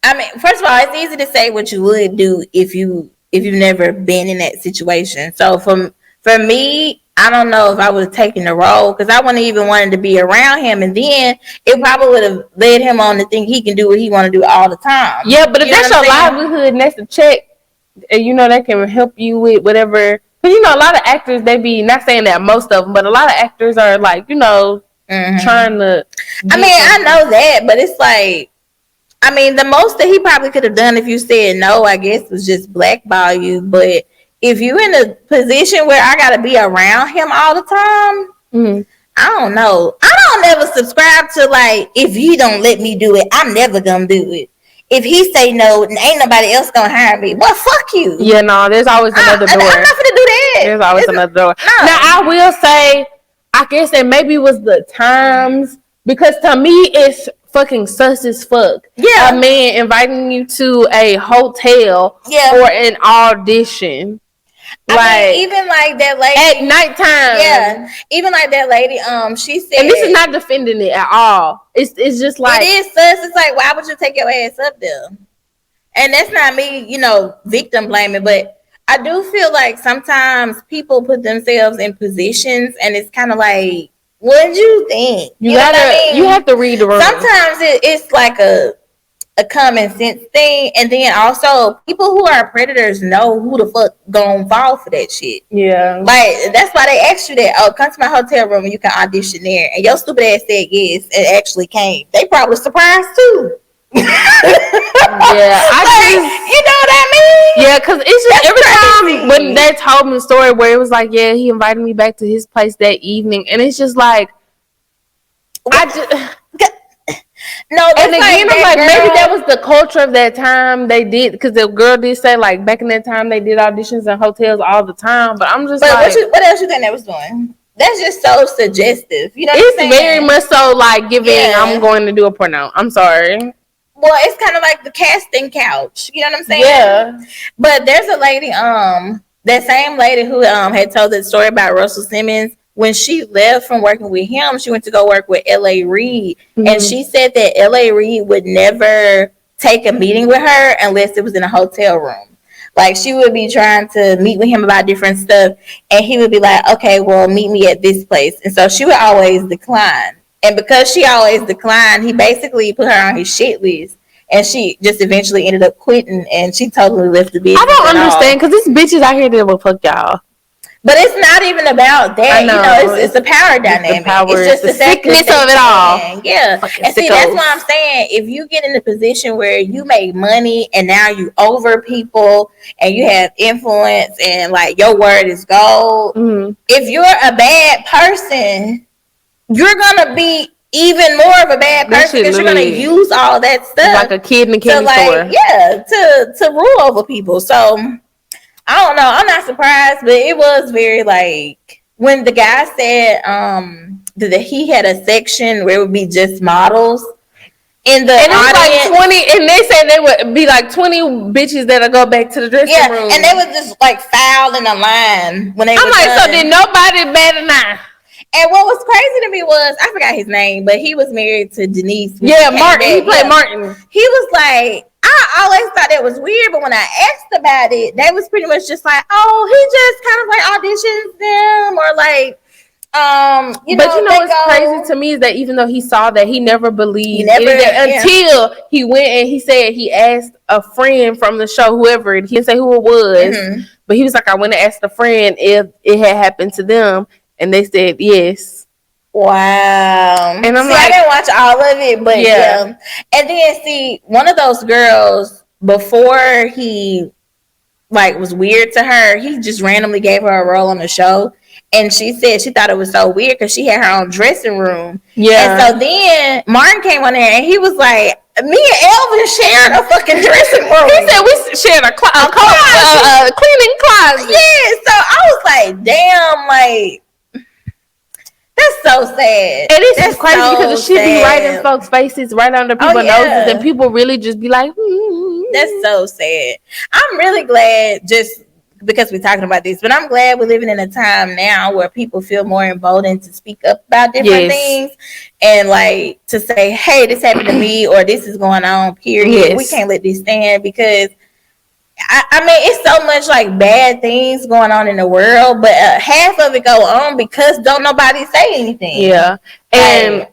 I mean, first of all, it's easy to say what you would do if you've never been in that situation. So for me, I don't know if I would have taken the role, because I wouldn't even wanted to be around him, and then it probably would have led him on to think he can do what he want to do all the time. Yeah, but if that's your livelihood and that's the check, and you know that can help you with whatever. Because you know, a lot of actors, they be, not saying that most of them, but a lot of actors are like, you know. Trying to. I mean, I know that, but it's like, I mean, the most that he probably could have done if you said no, I guess, was just blackball you. But if you're in a position where I got to be around him all the time, I don't know. I don't never subscribe to like, if you don't let me do it, I'm never gonna do it. If he say no, ain't nobody else gonna hire me. Well, fuck you. Yeah, no, there's always another door. I'm not gonna do that. There's always another door. No. Now, I will say, I guess that maybe it was the times, because to me it's fucking sus as fuck. Yeah, a man inviting you to a hotel for an audition. I mean, even like that lady at nighttime. Yeah, even like that lady. She said, and this is not defending it at all. It's just like, it is sus. It's like, why would you take your ass up there? And that's not me, you know, victim blaming, but. I do feel like sometimes people put themselves in positions, and it's kind of like, what do you think? You know what I mean? You have to read the room. Sometimes it's like a common sense thing, and then also people who are predators know who the fuck gonna fall for that shit. Yeah, like that's why they asked you that. Oh, come to my hotel room and you can audition there, and your stupid ass said yes and actually came. They probably surprised too. Yeah, you know what I mean? Yeah, because it's just every time when they told me the story where it was like, yeah, he invited me back to his place that evening, and it's just like, I just no. And again, I'm like, maybe that was the culture of that time. They did, because the girl did say like back in that time they did auditions in hotels all the time. But I'm just like, what else you think they was doing? That's just so suggestive. You know, it's very much so like giving. Yeah. I'm going to do a porno. I'm sorry. Well, it's kind of like the casting couch. You know what I'm saying? Yeah. But there's a lady, that same lady who had told the story about Russell Simmons. When she left from working with him, she went to go work with L.A. Reid. And she said that L.A. Reid would never take a meeting with her unless it was in a hotel room. Like, she would be trying to meet with him about different stuff, and he would be like, okay, well, meet me at this place. And so she would always decline. And because she always declined, he basically put her on his shit list. And she just eventually ended up quitting, and she totally left the business. I don't understand, because these bitches out here that will fuck y'all. But it's not even about that. Know. You know, it's a power dynamic. It's just the sickness of it all. Yeah. And see, that's why I'm saying, if you get in a position where you make money and now you over people and you have influence and like your word is gold, if you're a bad person, you're gonna be even more of a bad person because you're gonna use all that stuff like a kid in a candy store. Yeah, to rule over people. So I don't know. I'm not surprised, but it was very like when the guy said that he had a section where it would be just models in the audience. Like 20, and they said they would be like 20 bitches that'll go back to the dressing room. And they would just like foul in a line when they. I'm like, so did nobody better not? And what was crazy to me was, I forgot his name, but he was married to Denise. Yeah, Martin. He played Martin. He was like, I always thought that was weird, but when I asked about it, they was pretty much just like, oh, he just kind of like auditions them, or like, but you know what's crazy to me is that even though he saw that, he never believed until he went and he said he asked a friend from the show, whoever, he didn't say who it was, but he was like, I went and asked a friend if it had happened to them, and they said yes. Wow. And I'm I didn't watch all of it, but yeah. And then see, one of those girls, before he like was weird to her, he just randomly gave her a role on the show. And she said she thought it was so weird because she had her own dressing room. Yeah. And so then Martin came on there and he was like, me and Elvin shared a fucking dressing room. He said we shared a cleaning closet. Yeah. So I was like, damn, like, that's so sad. And it's just crazy because she be right in folks' faces, right under people's noses, and people really just be like, That's so sad. I'm really glad, just because we're talking about this, but I'm glad we're living in a time now where people feel more emboldened to speak up about different things and like to say, hey, this happened to me, or this is going on, period. We can't let this stand, because I mean, it's so much like bad things going on in the world, but half of it go on because don't nobody say anything. Yeah. And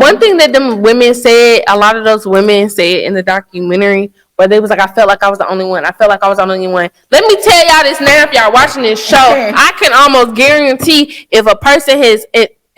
one thing that them women said, a lot of those women said in the documentary, where they was like, I felt like I was the only one. I felt like I was the only one. Let me tell y'all this now, if y'all watching this show, I can almost guarantee if a person has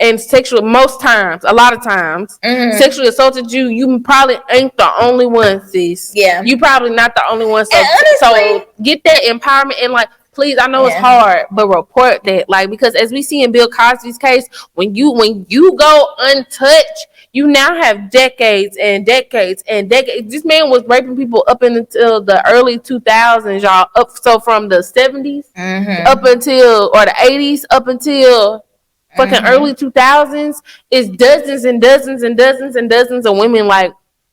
and sexual, most times, a lot of times, sexually assaulted you, you probably ain't the only one, sis. Yeah. You probably not the only one. So, honestly, so get that empowerment and like, please, I know it's hard, but report that. Like, because as we see in Bill Cosby's case, when you go untouched, you now have decades and decades and decades. This man was raping people up until the early 2000s, y'all. So from the 70s up until, or the 80s up until fucking early 2000s, is dozens and dozens and dozens and dozens of women. Like,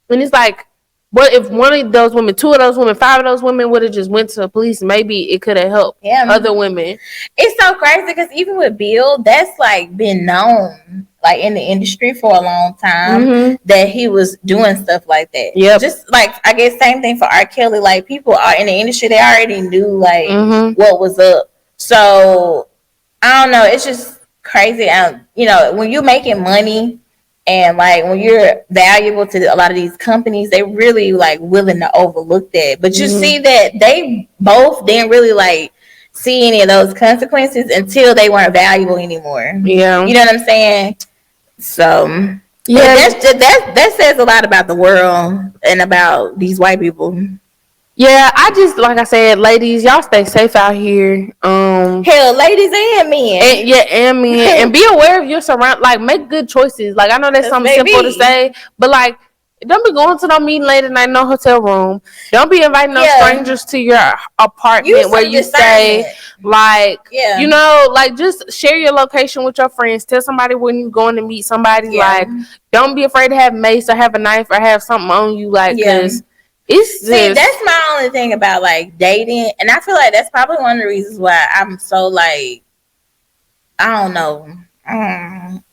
and it's like, what if one of those women, two of those women, five of those women would have just went to the police? Maybe it could have helped other women. It's so crazy because even with Bill, that's like been known like in the industry for a long time that he was doing stuff like that. Yeah, just like I guess same thing for R. Kelly. Like people are in the industry, they already knew like what was up. So I don't know. It's just crazy. You know, when you're making money. And like when you're valuable to a lot of these companies, they really like willing to overlook that. But you see that they both didn't really like see any of those consequences until they weren't valuable anymore. Yeah, you know what I'm saying? So yeah, that says a lot about the world and about these white people. Yeah, I just, like I said, ladies, y'all stay safe out here. Hell, ladies and men. And men. And be aware of your surround. Like, make good choices. Like, I know that's something simple to say, but like, don't be going to no meeting late at night, no hotel room. Don't be inviting no strangers to your apartment where you stay. Like, you know, like, just share your location with your friends. Tell somebody when you're going to meet somebody. Like, don't be afraid to have mace or have a knife or have something on you. Like, because that's my only thing about like dating, and I feel like that's probably one of the reasons why I'm so like, I don't know,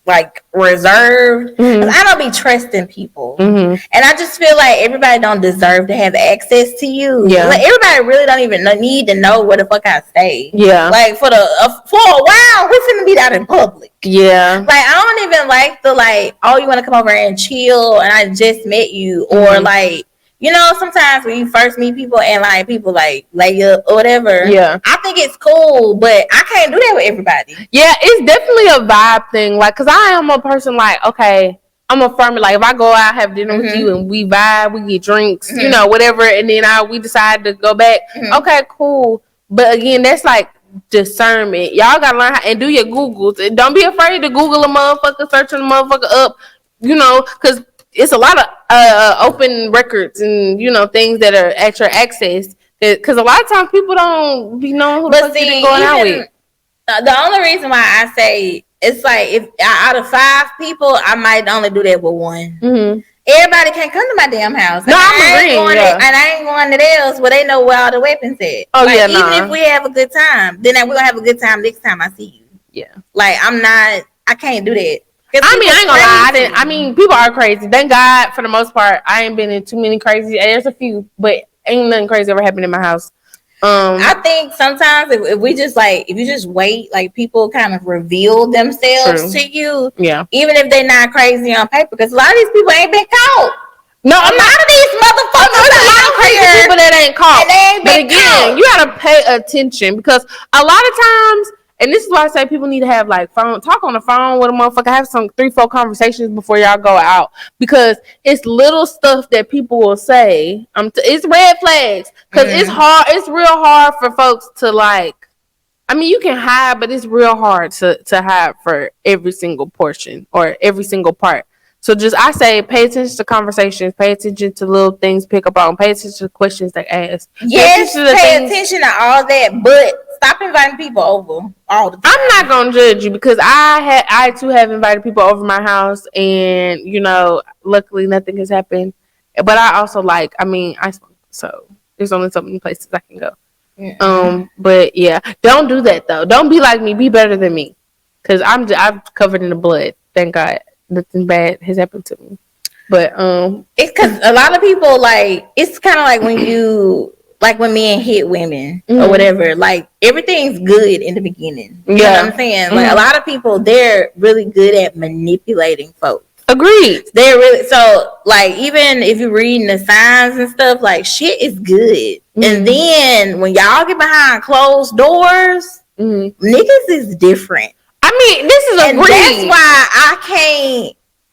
like reserved. I don't be trusting people, and I just feel like everybody don't deserve to have access to you. Yeah, like everybody really don't even need to know where the fuck I stay. Yeah, like for a while we're finna be out in public. Yeah, like I don't even like the like, oh, you want to come over and chill, and I just met you, or like, you know, sometimes when you first meet people and like people like lay up or whatever, yeah, I think it's cool, but I can't do that with everybody. Yeah, it's definitely a vibe thing. Like, cause I am a person like, okay, I'm a firm. Like, if I go out, have dinner with you, and we vibe, we get drinks, you know, whatever, and then we decide to go back. Okay, cool. But again, that's like discernment. Y'all gotta learn how and do your Googles. And don't be afraid to Google a motherfucker, searching a motherfucker up, you know, cause it's a lot of open records and you know things that are at your access. Cause a lot of times people don't be knowing who the fuck you been going out with. The only reason why I say it's like if out of 5 people, I might only do that with one. Everybody can't come to my damn house. No, I'm agreeing. And I ain't going to theirs where they know where all the weapons at. Oh like, yeah, even if we have a good time, then we're gonna have a good time next time I see you. Yeah, like I can't do that. I mean, I ain't gonna lie. I mean, people are crazy. Thank God for the most part. I ain't been in too many crazy. There's a few, but ain't nothing crazy ever happened in my house. I think sometimes if we just like if you just wait, like people kind of reveal themselves to you. Yeah. Even if they're not crazy on paper, because a lot of these people ain't been caught. No, a lot of these motherfuckers. There's a lot of crazy people that ain't caught. But again, you gotta pay attention because a lot of times. And this is why I say people need to have like talk on the phone with a motherfucker, have some 3-4 conversations before y'all go out because it's little stuff that people will say. It's red flags because it's hard. It's real hard for folks to like. I mean, you can hide, but it's real hard to hide for every single portion or every single part. So I say, pay attention to conversations, pay attention to little things, pick up on, pay attention to questions they ask. Yes, pay attention to all that, but stop inviting people over all the time. I'm not gonna judge you because I too have invited people over my house, and you know, luckily nothing has happened. But I also so there's only so many places I can go. But yeah, don't do that though. Don't be like me. Be better than me, because I'm covered in the blood. Thank God. Nothing bad has happened to me, but it's because a lot of people like it's kind of like when men hit women or whatever. Like everything's good in the beginning. You know what I'm saying? Like a lot of people, they're really good at manipulating folks. Agreed. They're really so like even if you're reading the signs and stuff, like shit is good. And then when y'all get behind closed doors, niggas is different. I mean, this is and that's why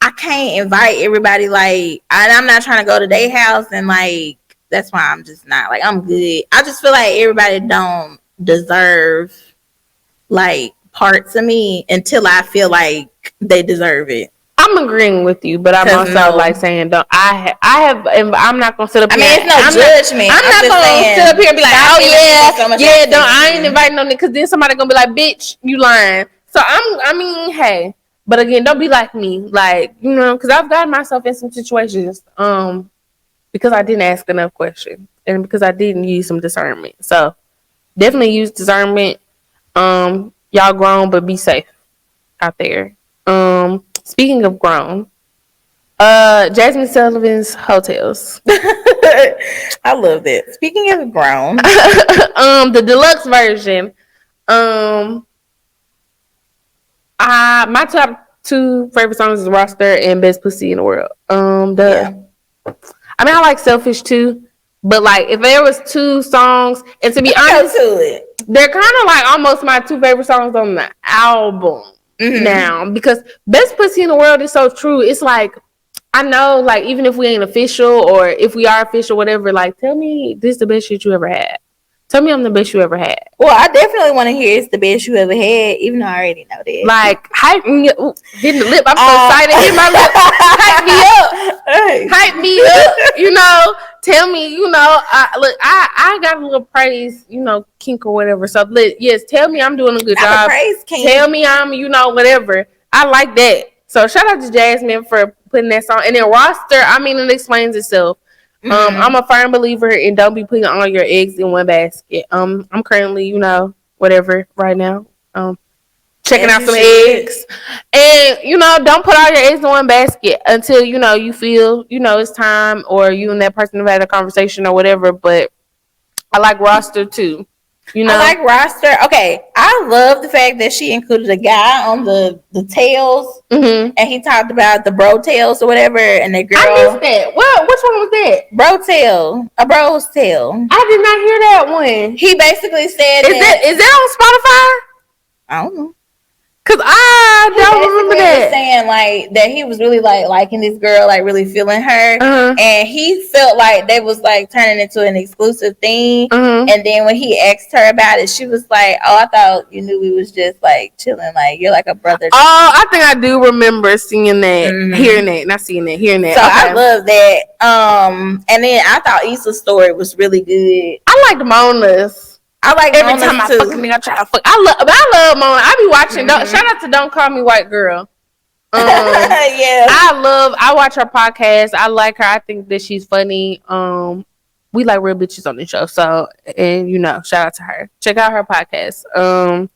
I can't invite everybody. Like, I'm not trying to go to their house, and like that's why I'm just not like I'm good. I just feel like everybody don't deserve like parts of me until I feel like they deserve it. I'm agreeing with you, but I'm also like saying, don't. I'm not gonna sit up here. I mean, it's no judgment. I'm not gonna sit up here and be like, oh yeah, don't. I ain't inviting no nigga, because then somebody gonna be like, bitch, you lying. So I mean, hey, but again, don't be like me, like you know, because I've gotten myself in some situations, because I didn't ask enough questions and because I didn't use some discernment. So definitely use discernment. Y'all grown, but be safe out there. Speaking of grown, Jasmine Sullivan's Hotels. I love that. Speaking of grown, the deluxe version. My top 2 favorite songs is Roster and Best Pussy in the World. I mean, I like Selfish too, but like if there was 2 songs, and to be honest, they're kind of like almost my 2 favorite songs on the album now, because Best Pussy in the World is so true. It's like, I know, like even if we ain't official or if we are official, whatever, like tell me this is the best shit you ever had. Tell me I'm the best you ever had. Well, I definitely want to hear it's the best you ever had, even though I already know that. Like, hype me up. Hitting the lip. I'm so excited. Hit my lip. Hype me up. Hype me up. You know, tell me, you know, I got a little praise, you know, kink or whatever. So, yes, tell me I'm doing a good job. Praise kink. Tell me I'm, you know, whatever. I like that. So, shout out to Jasmine for putting that song. And then Roster, I mean, it explains itself. I'm a firm believer in don't be putting all your eggs in one basket. I'm currently, you know, whatever right now. Checking out some eggs. And, you know, don't put all your eggs in one basket until, you know, you feel, you know, it's time or you and that person have had a conversation or whatever. But I like Roster too. You know, I like roster. Okay, I love the fact that she included a guy on the tails, and he talked about the bro tails or whatever, and the girl. I missed that. Well, which one was that? Bro tail, a bro's tail. I did not hear that one. He basically said, is that on Spotify? I don't know. Cause I don't remember that. Was saying like that he was really like liking this girl, like really feeling her, and he felt like they was like turning into an exclusive thing. And then when he asked her about it, she was like, "Oh, I thought you knew we was just like chilling, like you're like a brother." Oh, I think I do remember seeing that, hearing that, not seeing that, hearing that. So I love that. And then I thought Issa's story was really good. I liked Mona's. I like every time I fucking nigga try to fuck. I love Mona. I be watching. Shout out to Don't Call Me White Girl. Yeah, I watch her podcast. I like her. I think that she's funny. We like real bitches on the show. So, and shout out to her. Check out her podcast. I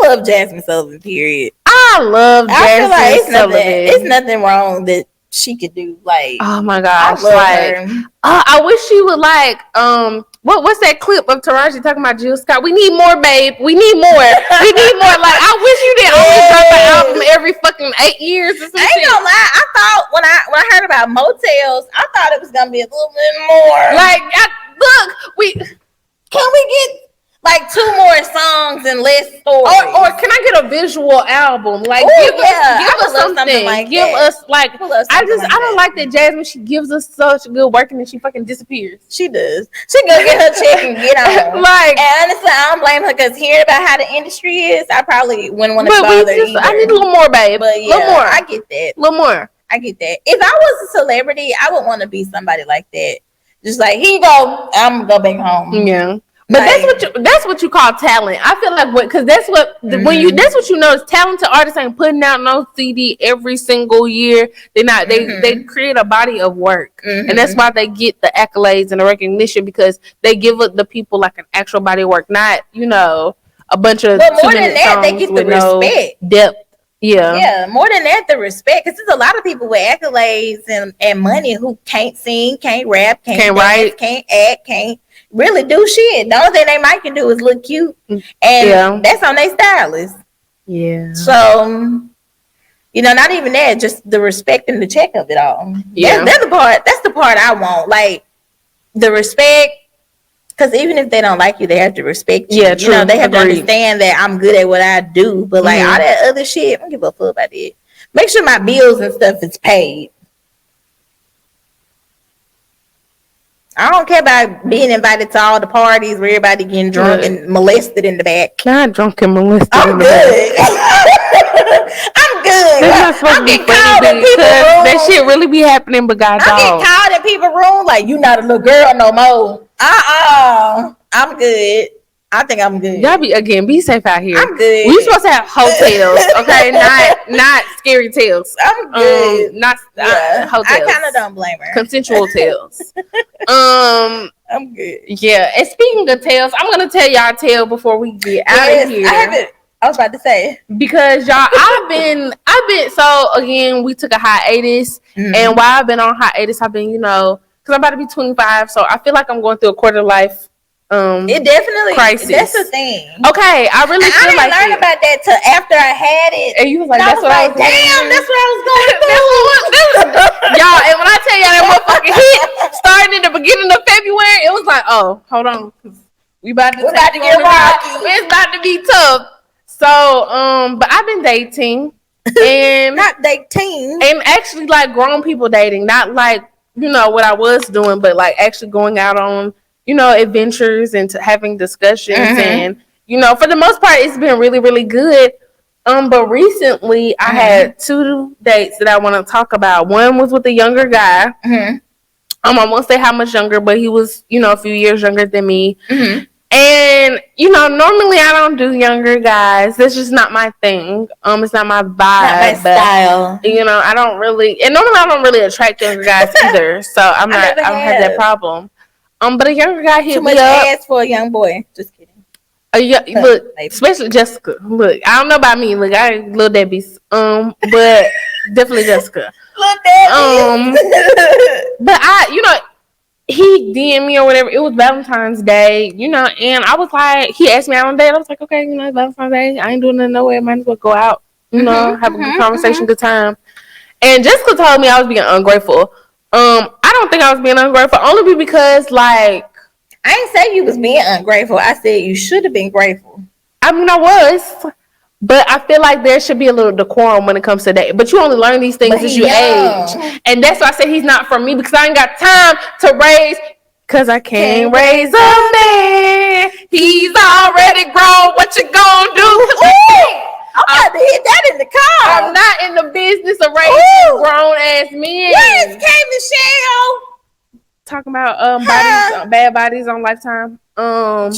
love Jasmine Sullivan. Period. I love Jasmine Sullivan. It's nothing wrong that she could do. Like, oh my gosh, I love her. I wish she would like what's that clip of Taraji talking about Jill Scott? We need more, babe. We need more. We need more. Like, I wish you didn't only drop an album every fucking 8 years or something. I ain't gonna lie. I thought when I heard about motels, I thought it was gonna be a little bit more. Like, can we get like 2 more songs and less stories? Or can I get a visual album? Like, give us something. Like give that. us like I don't like that Jasmine. She gives us such good work and then she fucking disappears. She does. She go get her check and get on. Like, and honestly, I don't blame her because hearing about how the industry is, I probably wouldn't want to bother either. I need a little more, babe. But yeah, a little more. I get that. A little more. I get that. If I was a celebrity, I would want to be somebody like that. Just like, here you go. I'm gonna go back home. Yeah. But that's what you call talent. I feel like because that's what that's what you know is talented artists ain't putting out no CD every single year. They're not. They create a body of work, and that's why they get the accolades and the recognition because they give the people like an actual body of work, not a bunch of. But more than that, they get the respect, depth. Yeah, more than that, the respect. Because there's a lot of people with accolades and money who can't sing, can't rap, can't dance, write, can't act, can't really do shit. The only thing they might can do is look cute, and that's on their stylist. Yeah. So, not even that, just the respect and the check of it all. Yeah, that's the part. That's the part I want. Like the respect. Because even if they don't like you, they have to respect you. Yeah, true. They have to understand that I'm good at what I do. But like all that other shit, I don't give a fuck about it. Make sure my bills and stuff is paid. I don't care about being invited to all the parties where everybody getting drunk and molested in the back. Not drunk and molested. I'm good. I'm good. I'm getting called in people's room. That shit really be happening, but God, I'm getting called in people's room like you not a little girl no more. I'm good. I think I'm good. Y'all be safe out here. I'm good. We supposed to have hotels, okay? not scary tales. I'm good. Not hotels. I kind of don't blame her. Consensual tales. I'm good. Yeah. And speaking of tales, I'm gonna tell y'all a tale before we get out of here. I was about to say because y'all, I've been. So again, we took a hiatus, and while I've been on hiatus, I've been because I'm about to be 25, so I feel like I'm going through a quarter life. It definitely crisis. That's the thing. Okay, I really feel I didn't learn about that till after I had it. And you was like, "That's what I was damn, that's what I was going through." Y'all, and when I tell y'all that motherfucking hit started in the beginning of February, it was like, "Oh, hold on, we about to get rocky. It's about to be tough." So, but I've been dating and not dating, and actually like grown people dating, not like what I was doing, but like actually going out on. Adventures and having discussions and, for the most part, it's been really, really good. But recently I had 2 dates that I want to talk about. One was with a younger guy. I won't say how much younger, but he was, a few years younger than me. And, normally I don't do younger guys. That's just not my thing. It's not my vibe. Not my style. I don't really, and normally I don't really attract younger guys either. So I don't have that problem. But a younger guy hit me up. Too much ass for a young boy. Just kidding. Look, especially Jessica. Look, I don't know about me. Look, I ain't little Debbie's. But definitely Jessica. Little Debbie's. But he DM'd me or whatever. It was Valentine's Day, and I was like, he asked me out on a date. I was like, okay, Valentine's Day. I ain't doing nothing nowhere. Might as well go out, have a good conversation, good time. And Jessica told me I was being ungrateful. I don't think I was being ungrateful, only because, like, I ain't say you was being ungrateful. I said you should have been grateful. I mean, I was. But I feel like there should be a little decorum when it comes to that. But you only learn these things as you age. And that's why I said he's not for me, because I ain't got time to raise, because I can't raise a man. He's already grown. What you gonna do? I'm about to hit that in the car. I'm not in the business of raising grown-ass men. Where's K Michelle? Talking about bad bodies on Lifetime. Child.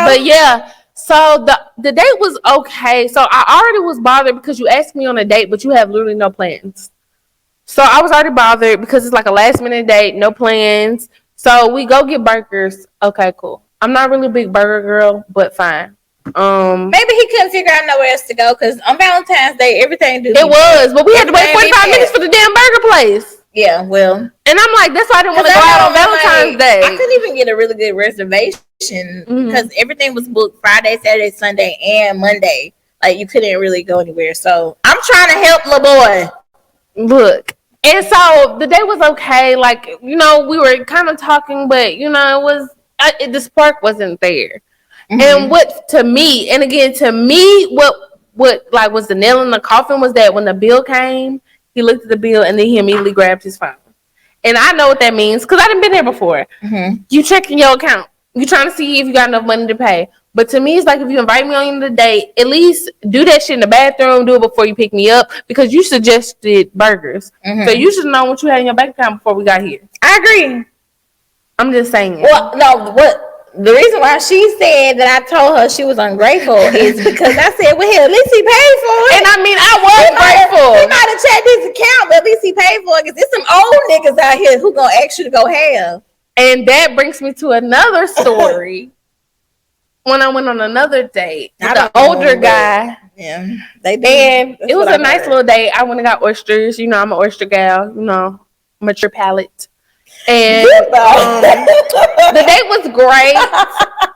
But yeah. So the date was okay. So I already was bothered because you asked me on a date, but you have literally no plans. So I was already bothered because it's like a last minute date, no plans. So we go get burgers. Okay, cool. I'm not really a big burger girl, but fine. Maybe he couldn't figure out nowhere else to go because on Valentine's Day everything It was, but we had to wait 45 minutes for the damn burger place. Yeah, well, and I'm like, that's why I didn't want to go out on Valentine's Day. I couldn't even get a really good reservation because everything was booked Friday, Saturday, Sunday, and Monday. Like, you couldn't really go anywhere. So I'm trying to help little boy. Look, and so the day was okay. Like, we were kind of talking, but it was the spark wasn't there. And what to me, what like was the nail in the coffin was that when the bill came. He looked at the bill and then he immediately grabbed his phone. And I know what that means because I done been there before. You checking your account. You trying to see if you got enough money to pay. But to me, it's like if you invite me on the date, at least do that shit in the bathroom. Do it before you pick me up because you suggested burgers. So you should know what you had in your bank account before we got here. I agree. I'm just saying. Well, no, the reason why she said that I told her she was ungrateful is because I said, well, hell, at least he paid for it. And I mean, I was grateful. He might have checked his account, but at least he paid for it because there's some old niggas out here who gonna ask you to go have. And that brings me to another story. When I went on another date with an older guy. Yeah. And it was a nice little date. I went and got oysters. I'm an oyster gal, mature palate. And the date was great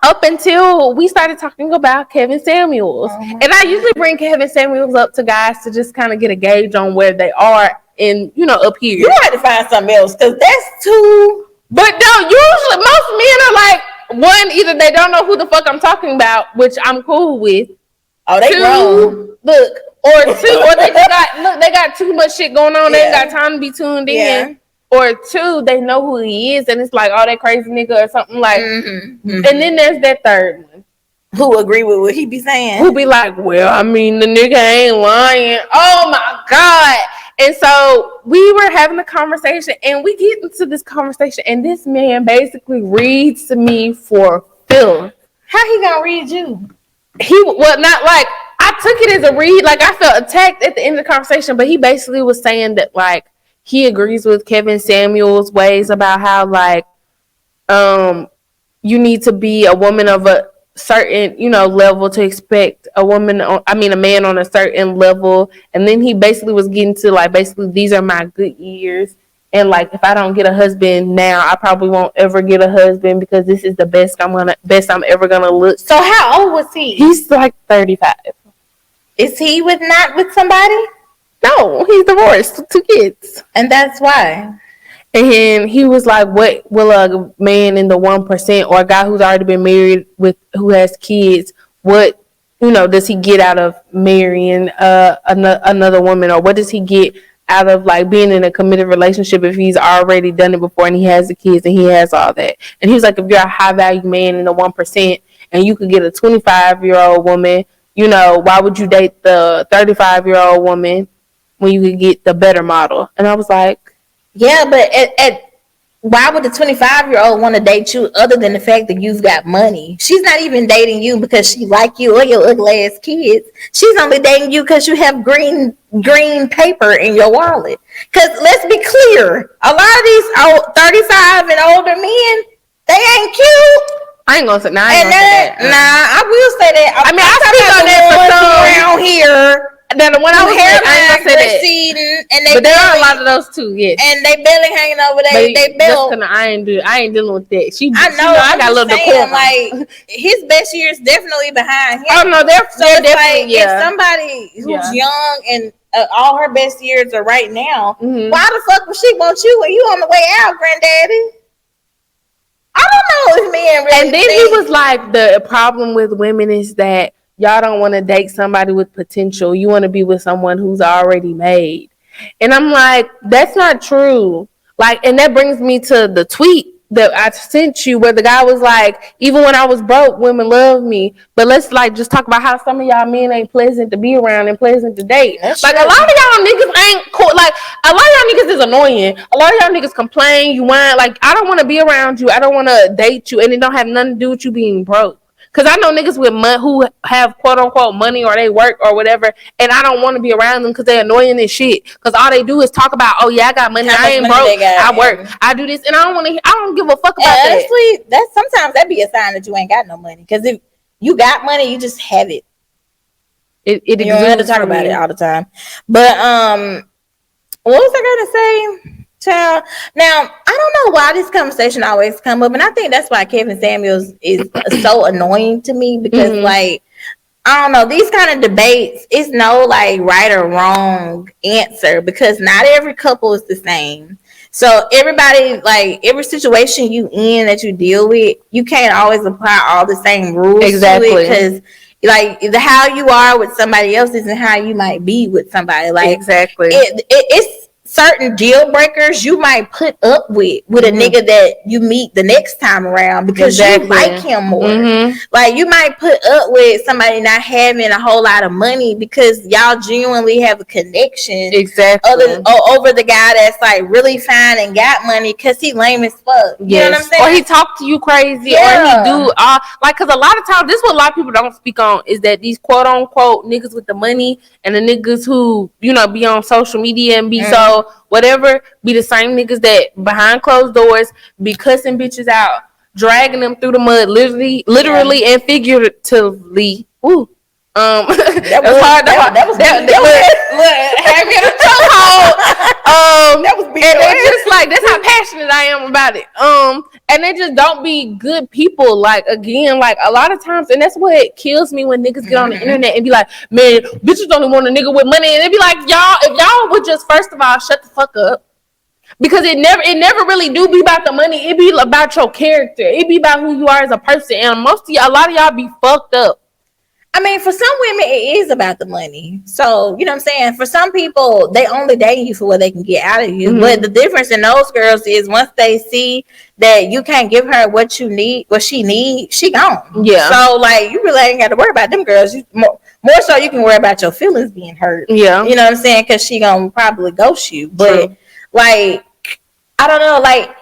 up until we started talking about Kevin Samuels. And I usually bring Kevin Samuels up to guys to just kind of get a gauge on where they are in, up here. You had to find something else because that's too. But no, usually most men are like, one, either they don't know who the fuck I'm talking about, which I'm cool with. Oh, they grown. Look, or two, or they just they got too much shit going on. They ain't got time to be tuned in. Yeah. Or two, they know who he is, and it's like, oh, that crazy nigga or something like. And then there's that third one. Who agree with what he be saying. Who be like, well, I mean, the nigga ain't lying. Oh, my God. And so we were having a conversation, and we get into this conversation, and this man basically reads to me for filth. How he gonna read you? Not like, I took it as a read. Like, I felt attacked at the end of the conversation, but he basically was saying that, like, he agrees with Kevin Samuels' ways about how, like, you need to be a woman of a certain, level to expect a man on a certain level. And then he basically was getting to, like, basically, these are my good years. And, like, if I don't get a husband now, I probably won't ever get a husband because this is the best I'm ever gonna look. So how old was he? He's like 35. Is he not with somebody? No, he's divorced, 2 kids. And that's why. And he was like, what will a man in the 1% or a guy who's already been married who has kids, what, does he get out of marrying another woman? Or what does he get out of, like, being in a committed relationship if he's already done it before and he has the kids and he has all that? And he was like, if you're a high-value man in the 1% and you could get a 25-year-old woman, why would you date the 35-year-old woman when you could get the better model? And I was like, yeah, but why would the 25-year-old want to date you other than the fact that you've got money? She's not even dating you because she like you or your ugly ass kids. She's only dating you because you have green paper in your wallet. Because let's be clear, a lot of these 35 and older men, they ain't cute. I ain't gonna say that. I will say that. I speak on that for some around here. Then the one I was receding, and but there are a lot of those too. Yes, and they belly hanging over they belt. I ain't dealing with that. I know. I got a little decorum. Like his best years definitely behind him. Oh no, they're definitely like, if somebody who's young and all her best years are right now, why the fuck would she want you when you on the way out, granddaddy? I don't know if men really. And then he was like, the problem with women is that y'all don't want to date somebody with potential. You want to be with someone who's already made. And I'm like, that's not true. Like, and that brings me to the tweet that I sent you where the guy was like, even when I was broke, women love me. But let's like just talk about how some of y'all men ain't pleasant to be around and pleasant to date. That's like true. A lot of y'all niggas ain't cool. Like a lot of y'all niggas is annoying. A lot of y'all niggas complain, you whine. Like I don't want to be around you. I don't want to date you. And it don't have nothing to do with you being broke. Because I know niggas with money who have quote-unquote money or they work or whatever, and I don't want to be around them because they're annoying as shit. Because all they do is talk about, oh, yeah, I got money. I ain't broke. I work. I do this. And I don't give a fuck about that. Honestly, sometimes that be a sign that you ain't got no money. Because if you got money, you just have it. You don't have to talk about it all the time. But what was I going to say? Child. Now, I don't know why this conversation always come up, and I think that's why Kevin Samuels is so annoying to me because, like, I don't know, these kind of debates, it's no, like, right or wrong answer because not every couple is the same. So everybody, like, every situation you in that you deal with, you can't always apply all the same rules to it because, like, how you are with somebody else isn't how you might be with somebody. Like, it's certain deal breakers you might put up with a nigga that you meet the next time around because you like him more. Like you might put up with somebody not having a whole lot of money because y'all genuinely have a connection. Over the guy that's like really fine and got money because he lame as fuck. You know what I'm saying? Or he talk to you crazy, or he do like because a lot of times this is what a lot of people don't speak on is that these quote unquote niggas with the money and the niggas who be on social media and be so whatever be the same niggas that behind closed doors be cussing bitches out, dragging them through the mud, literally and figuratively. Ooh. That was hard. That was having a chokehold. That was big. And they just like that's how passionate I am about it. And they just don't be good people. Like again, like a lot of times, and that's what kills me when niggas get on the internet and be like, man, bitches only want a nigga with money, and they be like, y'all, if y'all would just first of all shut the fuck up. Because it never really do be about the money. It be about your character. It be about who you are as a person. And a lot of y'all be fucked up. I mean, for some women, it is about the money. So, you know what I'm saying? For some people, they only date you for what they can get out of you. But the difference in those girls is once they see that you can't give her what she needs, she gone. Yeah. So, like, you really ain't got to worry about them girls. More so, you can worry about your feelings being hurt. Yeah. You know what I'm saying? Because she gonna probably ghost you. But, like, I don't know, like,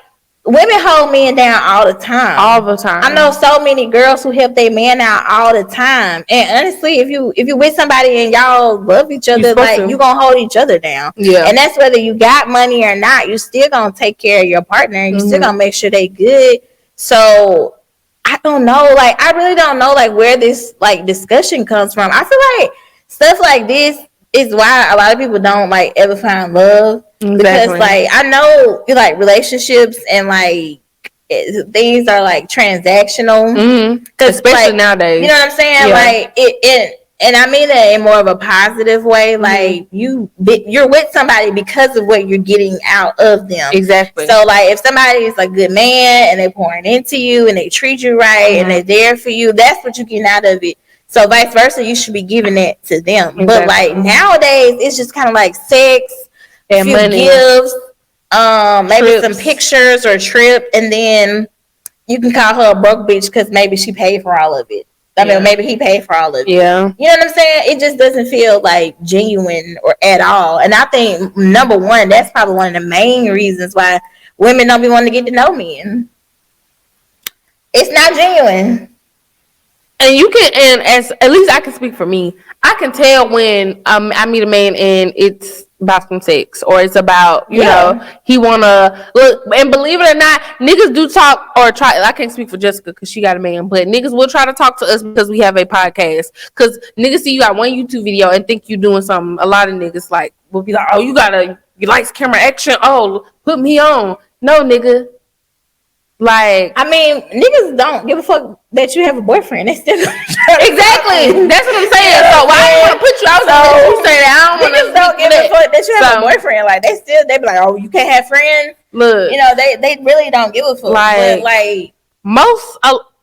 women hold men down all the time. All the time. I know so many girls who help their man out all the time. And honestly, if you with somebody and y'all love each other, like you gonna hold each other down. Yeah. And that's whether you got money or not. You still gonna take care of your partner. You still gonna make sure they good. So I don't know. Like I really don't know like where this like discussion comes from. I feel like stuff like this is why a lot of people don't like ever find love. Because like I know like relationships and like things are like transactional, especially like, nowadays. You know what I'm saying? Yeah. Like it, and I mean that in more of a positive way. Like you're with somebody because of what you're getting out of them. Exactly. So like if somebody is a good man and they're pouring into you and they treat you right and they're there for you, that's what you get out of it. So vice versa, you should be giving that to them. Exactly. But like nowadays, it's just kind of like sex. And few money. Gifts, maybe trips. Some pictures or a trip, and then you can call her a broke bitch because maybe she paid for all of it. I mean, maybe he paid for all of it. Yeah, you know what I'm saying? It just doesn't feel like genuine or at all. And I think number one, that's probably one of the main reasons why women don't be wanting to get to know men. It's not genuine. And you can, and as at least I can speak for me, I can tell when I meet a man and it's about some sex, or it's about, you know, he wanna look. And believe it or not, niggas do talk or try. I can't speak for Jessica because she got a man, but niggas will try to talk to us because we have a podcast. Because niggas see you got one YouTube video and think you doing something. A lot of niggas like will be like, oh, you lights, camera, action. Oh, put me on. No, nigga. Like, I mean, niggas don't give a fuck that you have a boyfriend. They still exactly. That's what I'm saying. So why I want to put you out? So you say that I don't want to. Niggas don't give a fuck that you have a boyfriend. Like they be like, oh, you can't have friends. Look, you know, they really don't give a fuck. Like most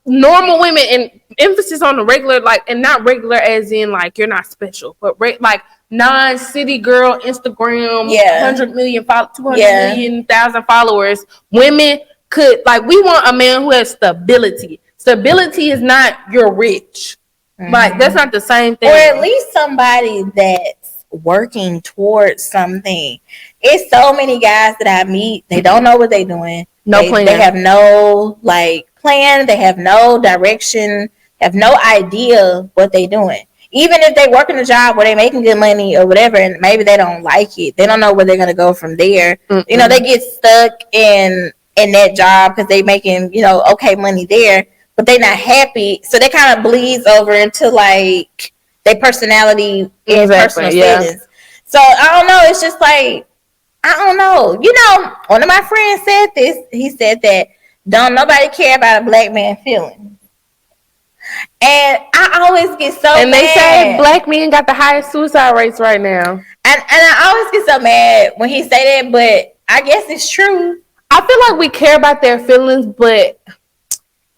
normal women, and emphasis on the regular, like, and not regular as in like you're not special, but like non-city girl Instagram, 100 million, 200 million thousand followers. Women could, like, we want a man who has stability. Stability is not you're rich. Like, that's not the same thing. Or at least somebody that's working towards something. It's so many guys that I meet, they don't know what they're doing. No plan. They have no plan. They have no direction. Have no idea what they're doing. Even if they work in a job where they're making good money or whatever, and maybe they don't like it, they don't know where they're gonna go from there. You know, they get stuck in that job because they making, you know, okay money there, but they not happy, so they kind of bleeds over into like their personality and personal feelings. So I don't know, it's just like, I don't know, you know, one of my friends said this. He said that don't nobody care about a black man feeling, and I always get so and mad. They say black men got the highest suicide rates right now, and I always get so mad when he say that, but I guess it's true. I feel like we care about their feelings, but,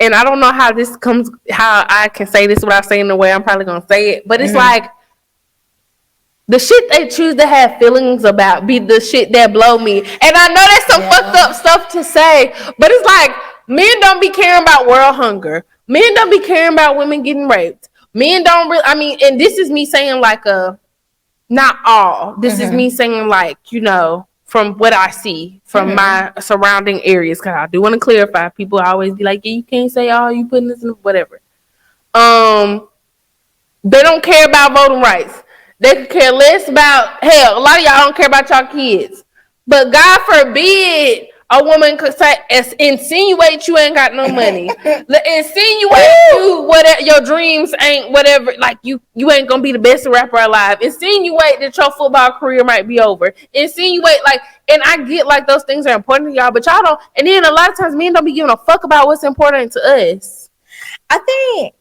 and I don't know how I can say this without saying the way I'm probably going to say it, but it's like, the shit they choose to have feelings about be the shit that blow me. And I know that's some fucked up stuff to say, but it's like, men don't be caring about world hunger. Men don't be caring about women getting raped. Men don't really, I mean, and this is me saying like not all. This is me saying like, you know, from what I see from my surrounding areas, because I do want to clarify. People always be like, yeah, you can't say all you putting this in, whatever. They don't care about voting rights. They could care less about, hell, a lot of y'all don't care about y'all kids. But God forbid a woman could say, insinuate you ain't got no money. Insinuate you whatever your dreams ain't whatever, like you ain't gonna be the best rapper alive. Insinuate that your football career might be over. Insinuate, like, and I get like those things are important to y'all, but y'all don't. And then a lot of times men don't be giving a fuck about what's important to us. I think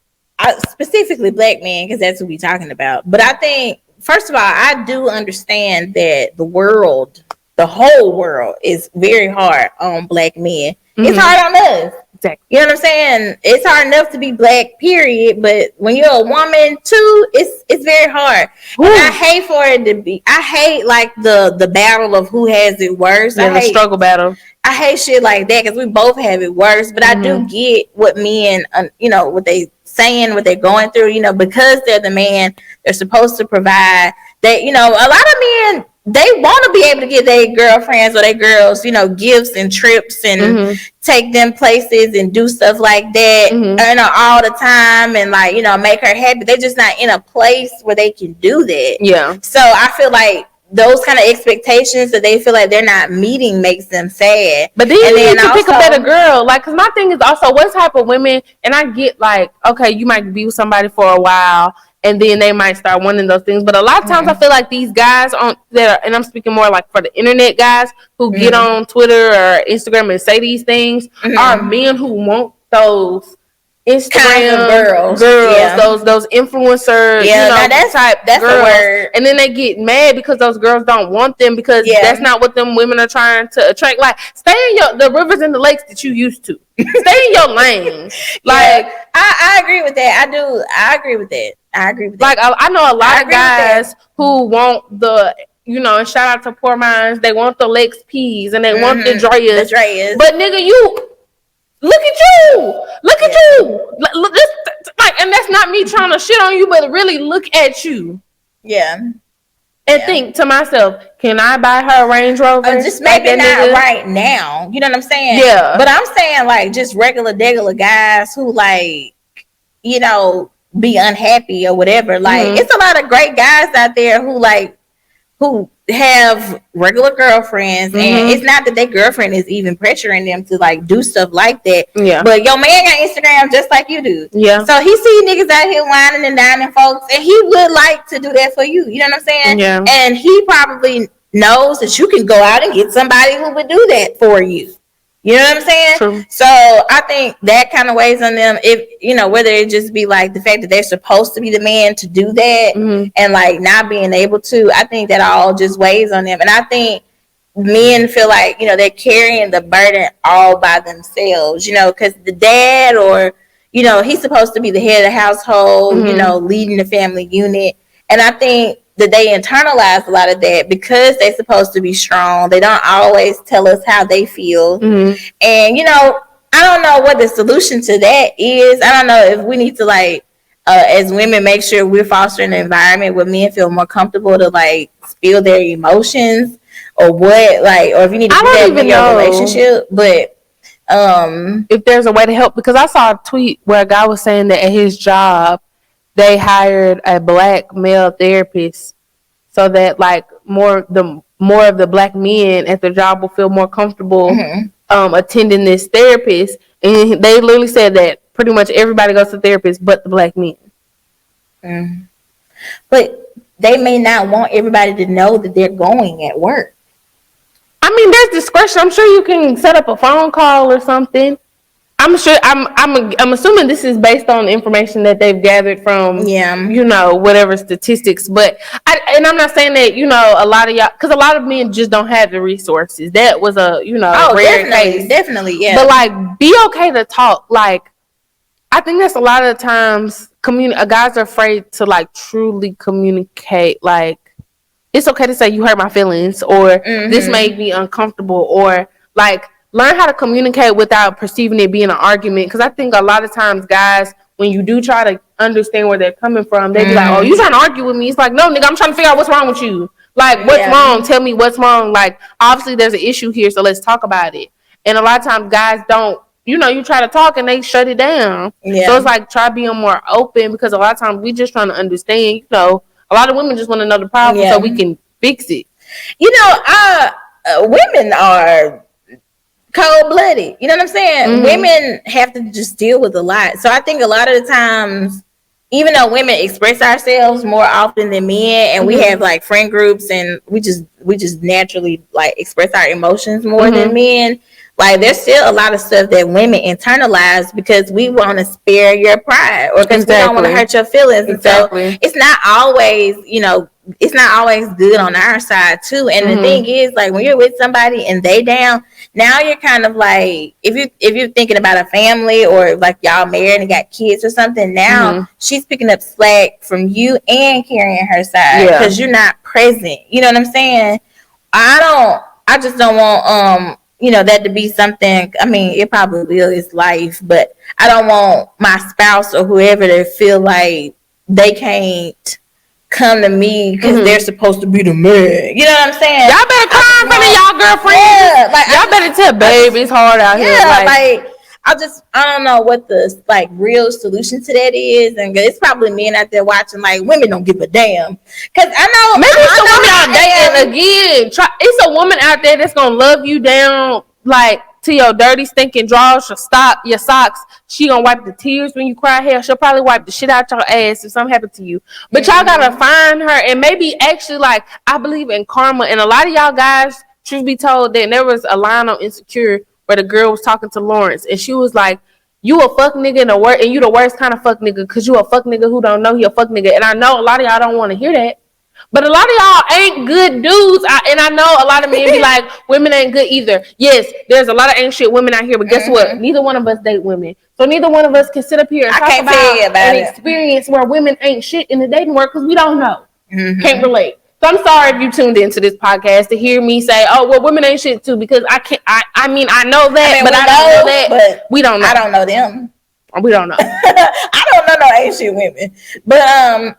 specifically black men, because that's what we're talking about. But I think, first of all, I do understand that the whole world is very hard on black men. It's hard on us. Exactly. You know what I'm saying? It's hard enough to be black, period. But when you're a woman too, it's very hard. And I hate for it to be. I hate like the battle of who has it worse. Yeah, the struggle battle. I hate shit like that because we both have it worse. But I do get what men, you know, what they saying, what they're going through. You know, because they're the man, they're supposed to provide. That, you know, a lot of men, they want to be able to get their girlfriends or their girls, you know, gifts and trips and take them places and do stuff like that, you know, all the time, and like, you know, make her happy. They're just not in a place where they can do that. Yeah. So I feel like those kind of expectations that they feel like they're not meeting makes them sad. But then you need to pick a better girl. Like, cause my thing is also, what type of women, and I get like, okay, you might be with somebody for a while, and then they might start wanting those things. But a lot of times I feel like these guys and I'm speaking more like for the internet guys who get on Twitter or Instagram and say these things are men who want those Instagram girls, those influencers, you know, that's girls. The word. And then they get mad because those girls don't want them because that's not what them women are trying to attract. Like, stay in the rivers and the lakes that you used to. Stay in your lane. Like, I agree with that. I agree with that. Like, I know a lot of guys who want the, you know, and shout out to Poor Minds, they want the Lex P's and they want the Dreas. But nigga, you look at you. Look, this, like, and that's not me trying to shit on you, but really look at you. Yeah. And think to myself, can I buy her a Range Rover? Just maybe not right now. You know what I'm saying? Yeah. But I'm saying like just regular guys who like, you know, be unhappy or whatever. Like it's a lot of great guys out there who who have regular girlfriends, and it's not that their girlfriend is even pressuring them to like do stuff like that. Yeah. But your man got Instagram just like you do. Yeah. So he see niggas out here whining and dining folks, and he would like to do that for you. You know what I'm saying? Yeah. And he probably knows that you can go out and get somebody who would do that for you. You know what I'm saying? True. So I think that kind of weighs on them. If you know, whether it just be like the fact that they're supposed to be the man to do that, and like not being able to, I think that all just weighs on them. And I think men feel like, you know, they're carrying the burden all by themselves. You know, because the dad, or you know, he's supposed to be the head of the household. You know, leading the family unit. And I think that they internalize a lot of that because they're supposed to be strong. They don't always tell us how they feel. And, you know, I don't know what the solution to that is. I don't know if we need to, like, as women, make sure we're fostering an environment where men feel more comfortable to, like, spill their emotions or what, like, or if you need to do that in your relationship. But if there's a way to help, because I saw a tweet where a guy was saying that at his job, they hired a black male therapist so that like more of the black men at the job will feel more comfortable attending this therapist. And they literally said that pretty much everybody goes to therapist but the black men. But they may not want everybody to know that they're going at work. I mean, there's discretion. I'm sure you can set up a phone call or something. I'm sure. I'm assuming this is based on information that they've gathered from, you know, whatever statistics. But I'm not saying that, you know, a lot of y'all, because a lot of men just don't have the resources. That was a, you know, rare case. Definitely, yeah. But like, be okay to talk. Like, I think that's a lot of the times guys are afraid to like truly communicate. Like, it's okay to say you hurt my feelings, or this made me uncomfortable, or like. Learn how to communicate without perceiving it being an argument. Because I think a lot of times, guys, when you do try to understand where they're coming from, they be like, oh, you trying to argue with me? It's like, no, nigga, I'm trying to figure out what's wrong with you. Like, what's wrong? Tell me what's wrong. Like, obviously, there's an issue here, so let's talk about it. And a lot of times, guys don't, you know, you try to talk and they shut it down. Yeah. So it's like, try being more open, because a lot of times we just trying to understand, you know, a lot of women just want to know the problem so we can fix it. You know, women are cold-blooded, you know what I'm saying? Women have to just deal with a lot. So I think a lot of the times, even though women express ourselves more often than men, and we have like friend groups, and we just naturally like express our emotions more than men, like there's still a lot of stuff that women internalize because we want to spare your pride, or because we don't want to hurt your feelings. And so it's not always, you know, it's not always good on our side too. And the thing is, like, when you're with somebody and they down, now you're kind of like, if you're thinking about a family, or like y'all married and got kids or something, now she's picking up slack from you and carrying her side because you're not present. You know what I'm saying? I just don't want you know, that to be something. I mean, it probably will, it's life, but I don't want my spouse or whoever to feel like they can't come to me because they're supposed to be the man. You know what I'm saying? Y'all better cry in front of y'all girlfriends. Yeah, like, y'all better tell babe it's hard out here. Like I don't know what the like real solution to that is, and it's probably men out there watching like women don't give a damn. Because I know maybe it's a woman out there again. It's a woman out there that's gonna love you down like to your dirty stinking drawers, your socks. She gonna wipe the tears when you cry. Hell, she'll probably wipe the shit out your ass if something happened to you. But y'all gotta find her, and maybe actually like I believe in karma, and a lot of y'all guys, truth be told, that there was a line on Insecure where the girl was talking to Lawrence, and she was like, you a fuck nigga and you the worst kind of fuck nigga, because you a fuck nigga who don't know he a fuck nigga. And I know a lot of y'all don't want to hear that, but a lot of y'all ain't good dudes. And I know a lot of men be like, women ain't good either. Yes, there's a lot of ain't shit women out here, but guess what? Neither one of us date women. So neither one of us can sit up here and talk about an experience where women ain't shit in the dating world, because we don't know. Can't relate. So I'm sorry if you tuned into this podcast to hear me say, oh, well, women ain't shit too, because I can't, I mean, I know that, but I don't know that, but we don't know. I don't know them. We don't know. I don't know no ain't shit women. But,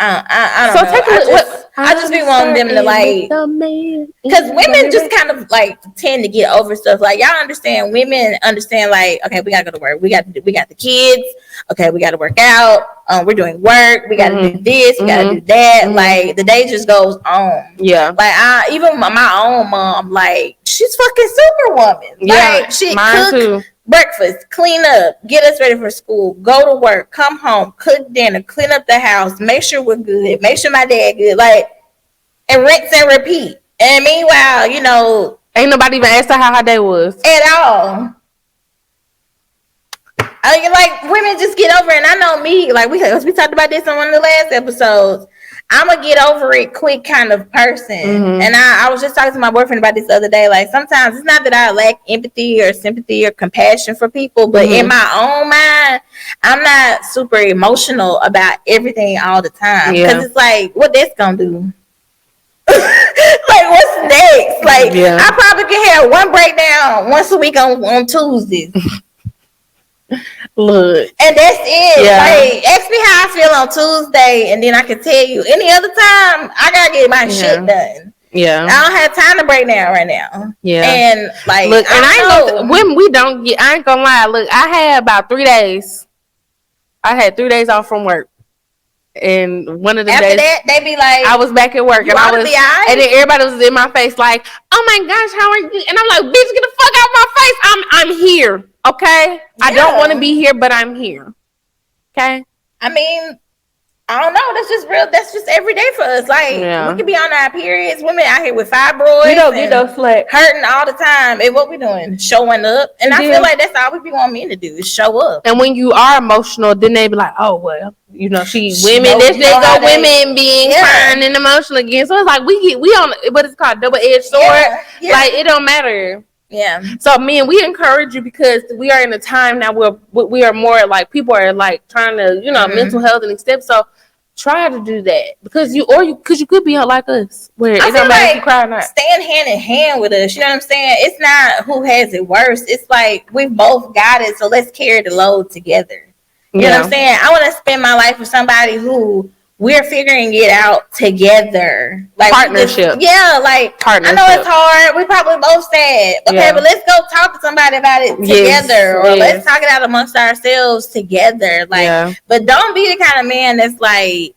I don't know. Take a look. I just be wanting them to like, because women just kind of like tend to get over stuff. Like y'all understand, women understand like, okay, we gotta go to work. We got the kids. Okay, we gotta work out. We're doing work. We gotta do this. We gotta do that. Like the day just goes on. Yeah. Like even my own mom, like she's fucking superwoman. Yeah. Like she mine cook too. Breakfast, clean up, get us ready for school, go to work, come home, cook dinner, clean up the house, make sure we're good, make sure my dad good, like, and rinse and repeat. And meanwhile, you know, ain't nobody even asked her how her day was at all. I mean, like women just get over it. And I know me, like we talked about this on one of the last episodes. I'm a get over it quick kind of person. And I was just talking to my boyfriend about this the other day. Like sometimes it's not that I lack empathy or sympathy or compassion for people, but in my own mind, I'm not super emotional about everything all the time. Because it's like, what that's gonna do? Like what's next? Like I probably can have one breakdown once a week on Tuesdays. Look, and that's it. Like ask me how I feel on Tuesday, and then I can tell you. Any other time, I gotta get my shit done. Yeah, I don't have time to break down right now. Yeah, and like, look, and I ain't gonna, when we don't get, I ain't gonna lie. Look, I had about 3 days. I had 3 days off from work, and one of the after days that, they be like, I was back at work, and I was, and then everybody was in my face like, "Oh my gosh, how are you?" And I'm like, "Bitch, get the fuck out of my face! I'm here." Okay, I don't want to be here, but I'm here. Okay. I mean, I don't know. That's just real. That's just every day for us. Like we could be on our periods. Women out here with fibroids. We don't get those slack. Hurting all the time. And what we doing? Showing up. And I feel like that's all we be wanting men to do is show up. And when you are emotional, then they be like, "Oh well, you know, women. This go women being crying and emotional again." So it's like we on what is called double-edged sword. Like it don't matter. Yeah. So we encourage you because we are in a time now where we are more like people are like trying to, you know, mental health and steps. So try to do that because you could be like us where it don't matter if you cry or not. Stand hand in hand with us. You know what I'm saying? It's not who has it worse. It's like we both got it. So let's carry the load together. You know what I'm saying? I want to spend my life with somebody who we're figuring it out together. Like partnership. Like partnership. I know it's hard. We probably both sad. Okay, but let's go talk to somebody about it together. Or let's talk it out amongst ourselves together. Like but don't be the kind of man that's like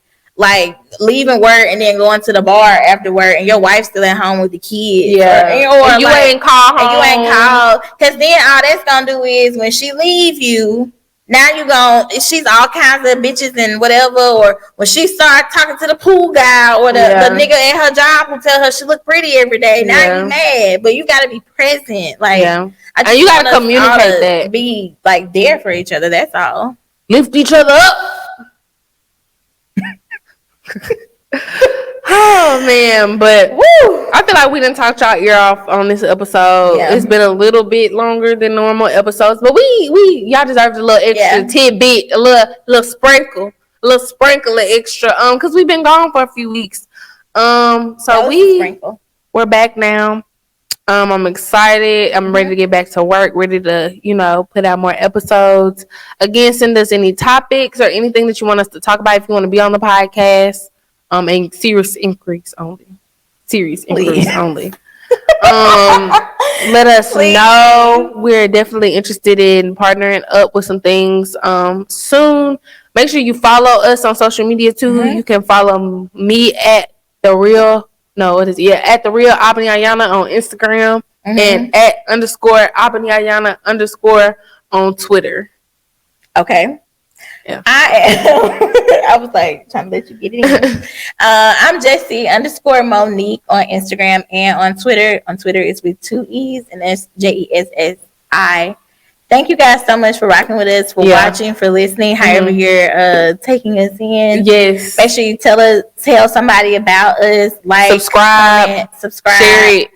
leaving work and then going to the bar after work and your wife's still at home with the kids. Or you ain't called home. And you ain't called. Because then all that's gonna do is when she leave you, now she's all kinds of bitches and whatever, or when she start talking to the pool guy or the nigga at her job who tell her she look pretty every day. Now you mad, but you gotta be present. Like and you gotta communicate that. Be like there for each other. That's all. Lift each other up. Oh man, but I feel like we didn't talk y'all ear off on this episode. It's been a little bit longer than normal episodes, but we y'all deserved a little extra tidbit, a little sprinkle of extra because we've been gone for a few weeks. So we're back now. I'm excited. I'm ready to get back to work, ready to, you know, put out more episodes. Again, send us any topics or anything that you want us to talk about if you want to be on the podcast. And serious inquiries only. Let us know. We're definitely interested in partnering up with some things soon. Make sure you follow us on social media too. You can follow me at the real Albany Ayana on Instagram and at _Albany Ayana _ on Twitter. Okay. Yeah. I was like trying to let you get it in. I'm Jessie _ Monique on Instagram and on Twitter. On Twitter it's with 2 E's and that's JESSI. Thank you guys so much for rocking with us, for watching, for listening, however you're taking us in. Yes. Make sure you tell somebody about us, like, subscribe,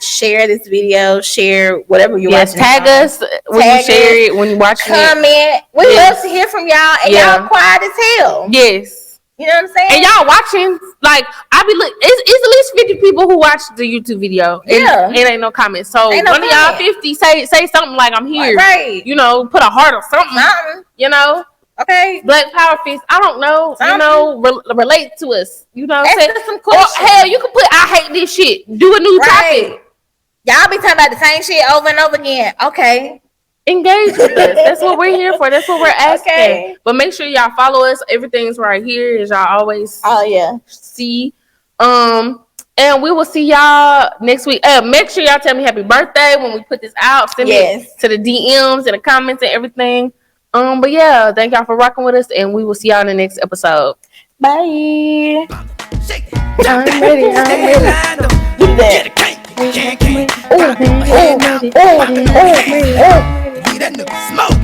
share this video, share whatever you're watching. Tag us when you share it, when you watch it. Comment. We love to hear from y'all, and y'all quiet as hell. Yes. You know what I'm saying? And y'all watching, like, it's at least 50 people who watch the YouTube video. And it ain't no comments. So one of y'all 50 say something like I'm here. Right. You know, put a heart or something. You know? Okay. Black Power Fist. I don't know. Something. You know, relate to us. You know what I'm saying? Ask us some Or questions. hell, you can put I hate this shit. Do a new topic. Y'all be talking about the same shit over and over again. Okay. Engage with us. That's what we're here for. That's what we're asking. Okay. But make sure y'all follow us. Everything's right here, as y'all always see. And we will see y'all next week. Make sure y'all tell me happy birthday when we put this out. Send it to the DMs and the comments and everything. But yeah, thank y'all for rocking with us, and we will see y'all in the next episode. Bye. I'm ready. Get that. Can't. Oh, That nigga smoke.